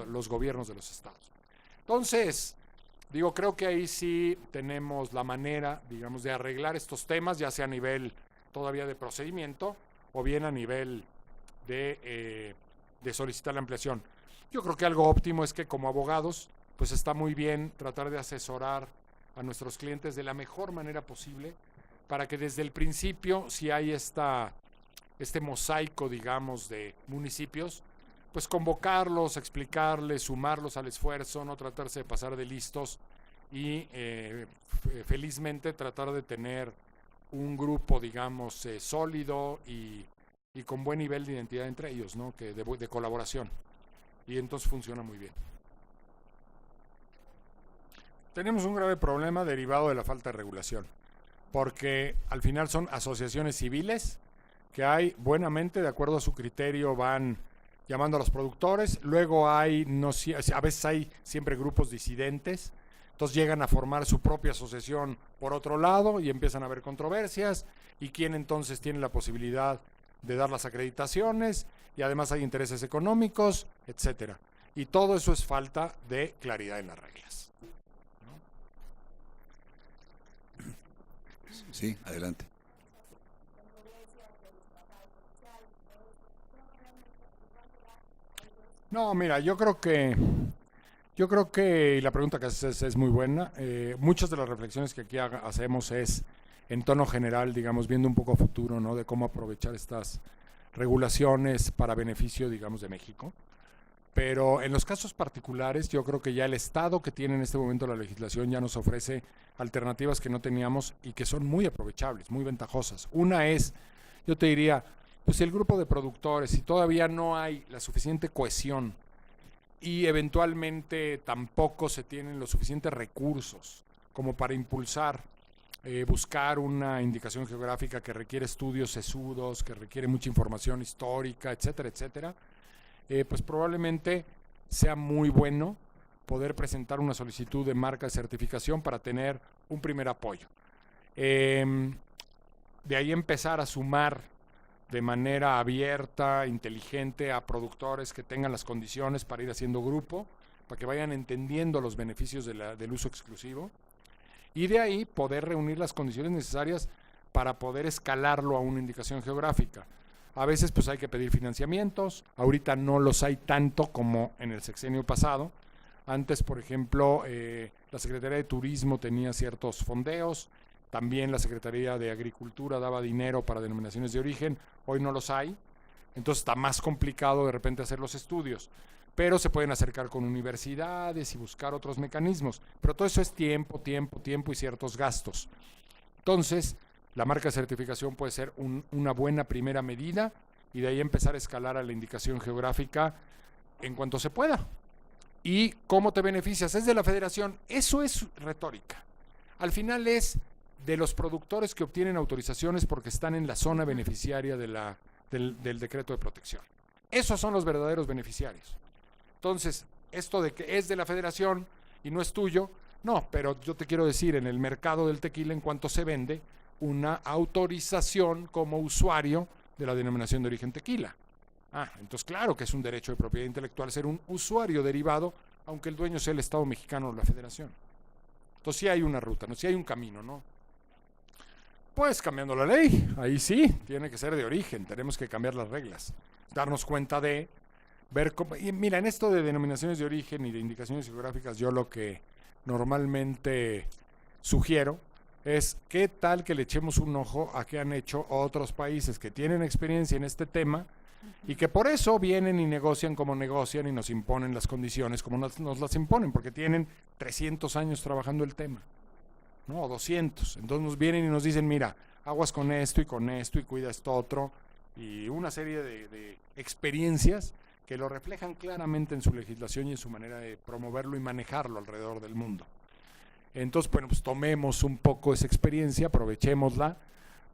los gobiernos de los estados. Entonces, digo, creo que ahí sí tenemos la manera, digamos, de arreglar estos temas, ya sea a nivel todavía de procedimiento o bien a nivel de solicitar la ampliación. Yo creo que algo óptimo es que como abogados, pues está muy bien tratar de asesorar a nuestros clientes de la mejor manera posible para que desde el principio, si hay este mosaico, digamos, de municipios, pues convocarlos, explicarles, sumarlos al esfuerzo, no tratarse de pasar de listos y felizmente tratar de tener un grupo, digamos, sólido y con buen nivel de identidad entre ellos, ¿no? Que de colaboración. Y entonces funciona muy bien. Tenemos un grave problema derivado de la falta de regulación, porque al final son asociaciones civiles que hay buenamente, de acuerdo a su criterio, van llamando a los productores, luego hay, a veces hay siempre grupos disidentes, entonces llegan a formar su propia asociación por otro lado y empiezan a haber controversias, y quién entonces tiene la posibilidad de dar las acreditaciones, y además hay intereses económicos, etcétera. Y todo eso es falta de claridad en las reglas. Sí, adelante. No, mira, yo creo que y la pregunta que haces es muy buena. Muchas de las reflexiones que aquí hacemos es en tono general, digamos, viendo un poco a futuro, ¿no? De cómo aprovechar estas regulaciones para beneficio, digamos, de México. Pero en los casos particulares, yo creo que ya el estado que tiene en este momento la legislación ya nos ofrece alternativas que no teníamos y que son muy aprovechables, muy ventajosas. Una es, yo te diría, pues el grupo de productores, si todavía no hay la suficiente cohesión y eventualmente tampoco se tienen los suficientes recursos como para impulsar, buscar una indicación geográfica que requiere estudios sesudos, que requiere mucha información histórica, etcétera, etcétera, pues probablemente sea muy bueno poder presentar una solicitud de marca de certificación para tener un primer apoyo. De ahí empezar a sumar de manera abierta, inteligente, a productores que tengan las condiciones para ir haciendo grupo, para que vayan entendiendo los beneficios del uso exclusivo, y de ahí poder reunir las condiciones necesarias para poder escalarlo a una indicación geográfica. A veces pues hay que pedir financiamientos, ahorita no los hay tanto como en el sexenio pasado. Antes, por ejemplo, la Secretaría de Turismo tenía ciertos fondeos, también la Secretaría de Agricultura daba dinero para denominaciones de origen, hoy no los hay, entonces está más complicado de repente hacer los estudios, pero se pueden acercar con universidades y buscar otros mecanismos, pero todo eso es tiempo y ciertos gastos. Entonces, la marca de certificación puede ser una buena primera medida y de ahí empezar a escalar a la indicación geográfica en cuanto se pueda. ¿Y cómo te beneficias? Es de la federación. Eso es retórica. Al final es de los productores que obtienen autorizaciones porque están en la zona beneficiaria del decreto de protección. Esos son los verdaderos beneficiarios. Entonces, esto de que es de la federación y no es tuyo, no, pero yo te quiero decir, en el mercado del tequila, en cuanto se vende una autorización como usuario de la denominación de origen tequila. Entonces claro que es un derecho de propiedad intelectual ser un usuario derivado, aunque el dueño sea el Estado mexicano o la Federación. Entonces sí hay una ruta, ¿no? Sí hay un camino, ¿no? Pues cambiando la ley, ahí sí, tiene que ser de origen, tenemos que cambiar las reglas, darnos cuenta de, ver cómo, y mira, en esto de denominaciones de origen y de indicaciones geográficas, yo lo que normalmente sugiero es qué tal que le echemos un ojo a qué han hecho otros países que tienen experiencia en este tema y que por eso vienen y negocian como negocian y nos imponen las condiciones como nos las imponen, porque tienen 300 años trabajando el tema, ¿no? O 200. Entonces nos vienen y nos dicen, mira, aguas con esto y cuida esto otro, y una serie de experiencias que lo reflejan claramente en su legislación y en su manera de promoverlo y manejarlo alrededor del mundo. Entonces, bueno, pues tomemos un poco esa experiencia, aprovechémosla,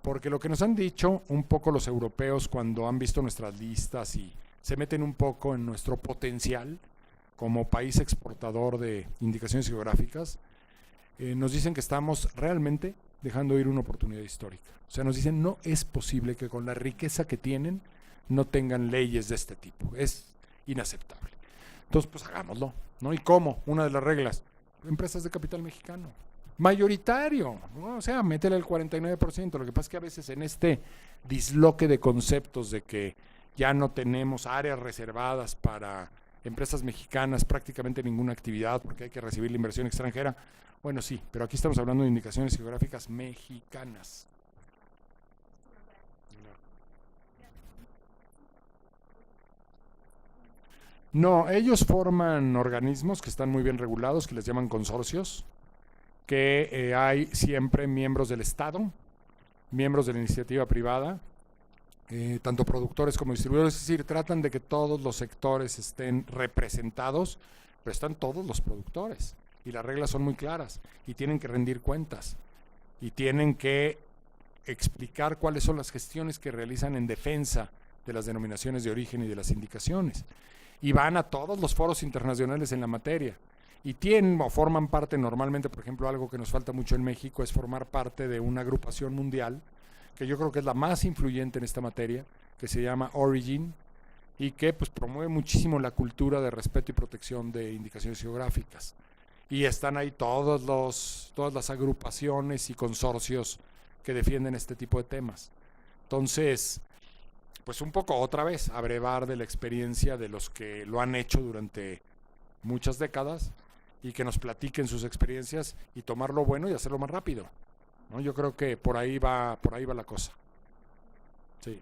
porque lo que nos han dicho un poco los europeos cuando han visto nuestras listas y se meten un poco en nuestro potencial como país exportador de indicaciones geográficas, nos dicen que estamos realmente dejando ir una oportunidad histórica. O sea, nos dicen, no es posible que con la riqueza que tienen no tengan leyes de este tipo. Es inaceptable. Entonces, pues hagámoslo, ¿no? ¿Y cómo? Una de las reglas, empresas de capital mexicano, mayoritario, ¿no? O sea, métele el 49%. Lo que pasa es que a veces en este disloque de conceptos de que ya no tenemos áreas reservadas para empresas mexicanas, prácticamente ninguna actividad porque hay que recibir la inversión extranjera. Bueno, sí, pero aquí estamos hablando de indicaciones geográficas mexicanas. No, ellos forman organismos que están muy bien regulados, que les llaman consorcios, que hay siempre miembros del Estado, miembros de la iniciativa privada, tanto productores como distribuidores, es decir, tratan de que todos los sectores estén representados, pero están todos los productores, y las reglas son muy claras, y tienen que rendir cuentas, y tienen que explicar cuáles son las gestiones que realizan en defensa de las denominaciones de origen y de las indicaciones. Y van a todos los foros internacionales en la materia y tienen o forman parte normalmente, por ejemplo, algo que nos falta mucho en México es formar parte de una agrupación mundial que yo creo que es la más influyente en esta materia, que se llama Origin y que pues promueve muchísimo la cultura de respeto y protección de indicaciones geográficas. Y están ahí todas las agrupaciones y consorcios que defienden este tipo de temas. Entonces, pues un poco otra vez, abrevar de la experiencia de los que lo han hecho durante muchas décadas y que nos platiquen sus experiencias y tomar lo bueno y hacerlo más rápido, ¿no? Yo creo que por ahí va la cosa. Sí.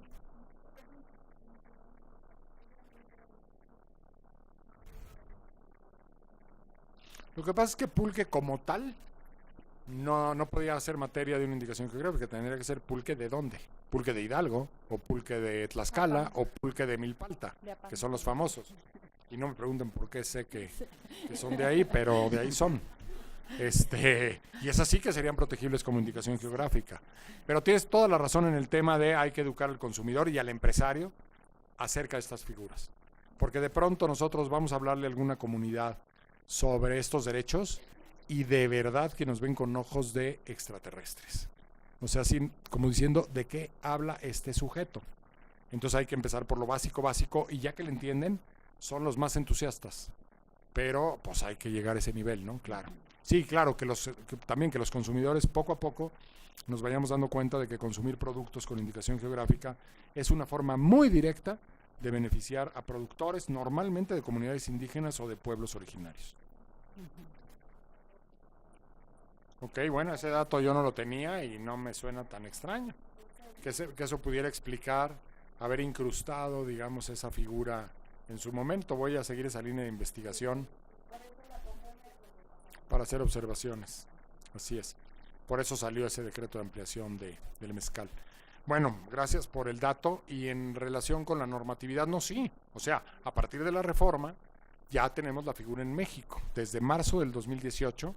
Lo que pasa es que pulque como tal no podía ser materia de una indicación geográfica, tendría que ser pulque de dónde. Pulque de Hidalgo, o pulque de Tlaxcala, o pulque de Milpalta, que son los famosos. Y no me pregunten por qué sé que son de ahí, pero de ahí son. Y es así que serían protegibles como indicación geográfica. Pero tienes toda la razón en el tema de hay que educar al consumidor y al empresario acerca de estas figuras. Porque de pronto nosotros vamos a hablarle a alguna comunidad sobre estos derechos y de verdad que nos ven con ojos de extraterrestres. O sea, así como diciendo, ¿de qué habla este sujeto? Entonces hay que empezar por lo básico, y ya que le entienden, son los más entusiastas. Pero pues hay que llegar a ese nivel, ¿no? Claro. Sí, claro, también que los consumidores poco a poco nos vayamos dando cuenta de que consumir productos con indicación geográfica es una forma muy directa de beneficiar a productores, normalmente de comunidades indígenas o de pueblos originarios. Ok, bueno, ese dato yo no lo tenía y no me suena tan extraño. Que eso pudiera explicar haber incrustado, digamos, esa figura en su momento. Voy a seguir esa línea de investigación para hacer observaciones. Así es. Por eso salió ese decreto de ampliación del mezcal. Bueno, gracias por el dato. Y en relación con la normatividad, no, sí. O sea, a partir de la reforma ya tenemos la figura en México. Desde marzo del 2018,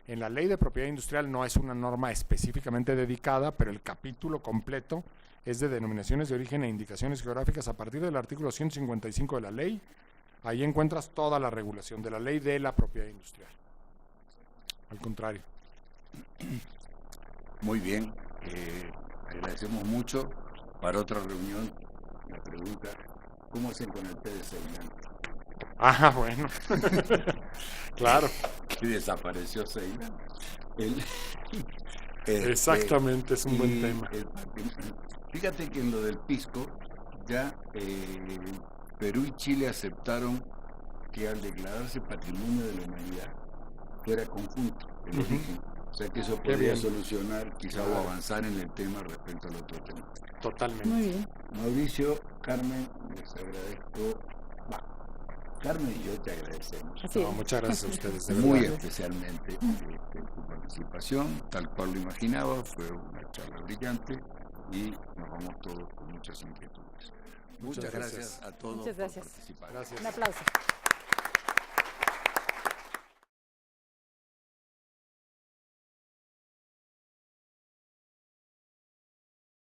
en la Ley de Propiedad Industrial no es una norma específicamente dedicada, pero el capítulo completo es de denominaciones de origen e indicaciones geográficas a partir del artículo 155 de la ley. Ahí encuentras toda la regulación de la Ley de la Propiedad Industrial. Al contrario. Muy bien. Agradecemos mucho. Para otra reunión, la pregunta, ¿cómo hacen con el té de Ceilán? Ah, bueno. Claro. Y desapareció Ceilán. Exactamente, es un buen tema. Fíjate que en lo del pisco, ya Perú y Chile aceptaron que al declararse Patrimonio de la Humanidad fuera conjunto el origen. O sea que eso podría solucionar quizá o avanzar en el tema respecto al otro tema. Totalmente. Muy bien. Mauricio, Carmen, les agradezco. Carmen y yo te agradecemos. Así es. Muchas gracias a ustedes. De Muy verdad. especialmente tu participación, tal cual lo imaginaba, fue una charla brillante y nos vamos todos con muchas inquietudes. Muchas gracias a todos Muchas gracias. por participar. Gracias. Un aplauso.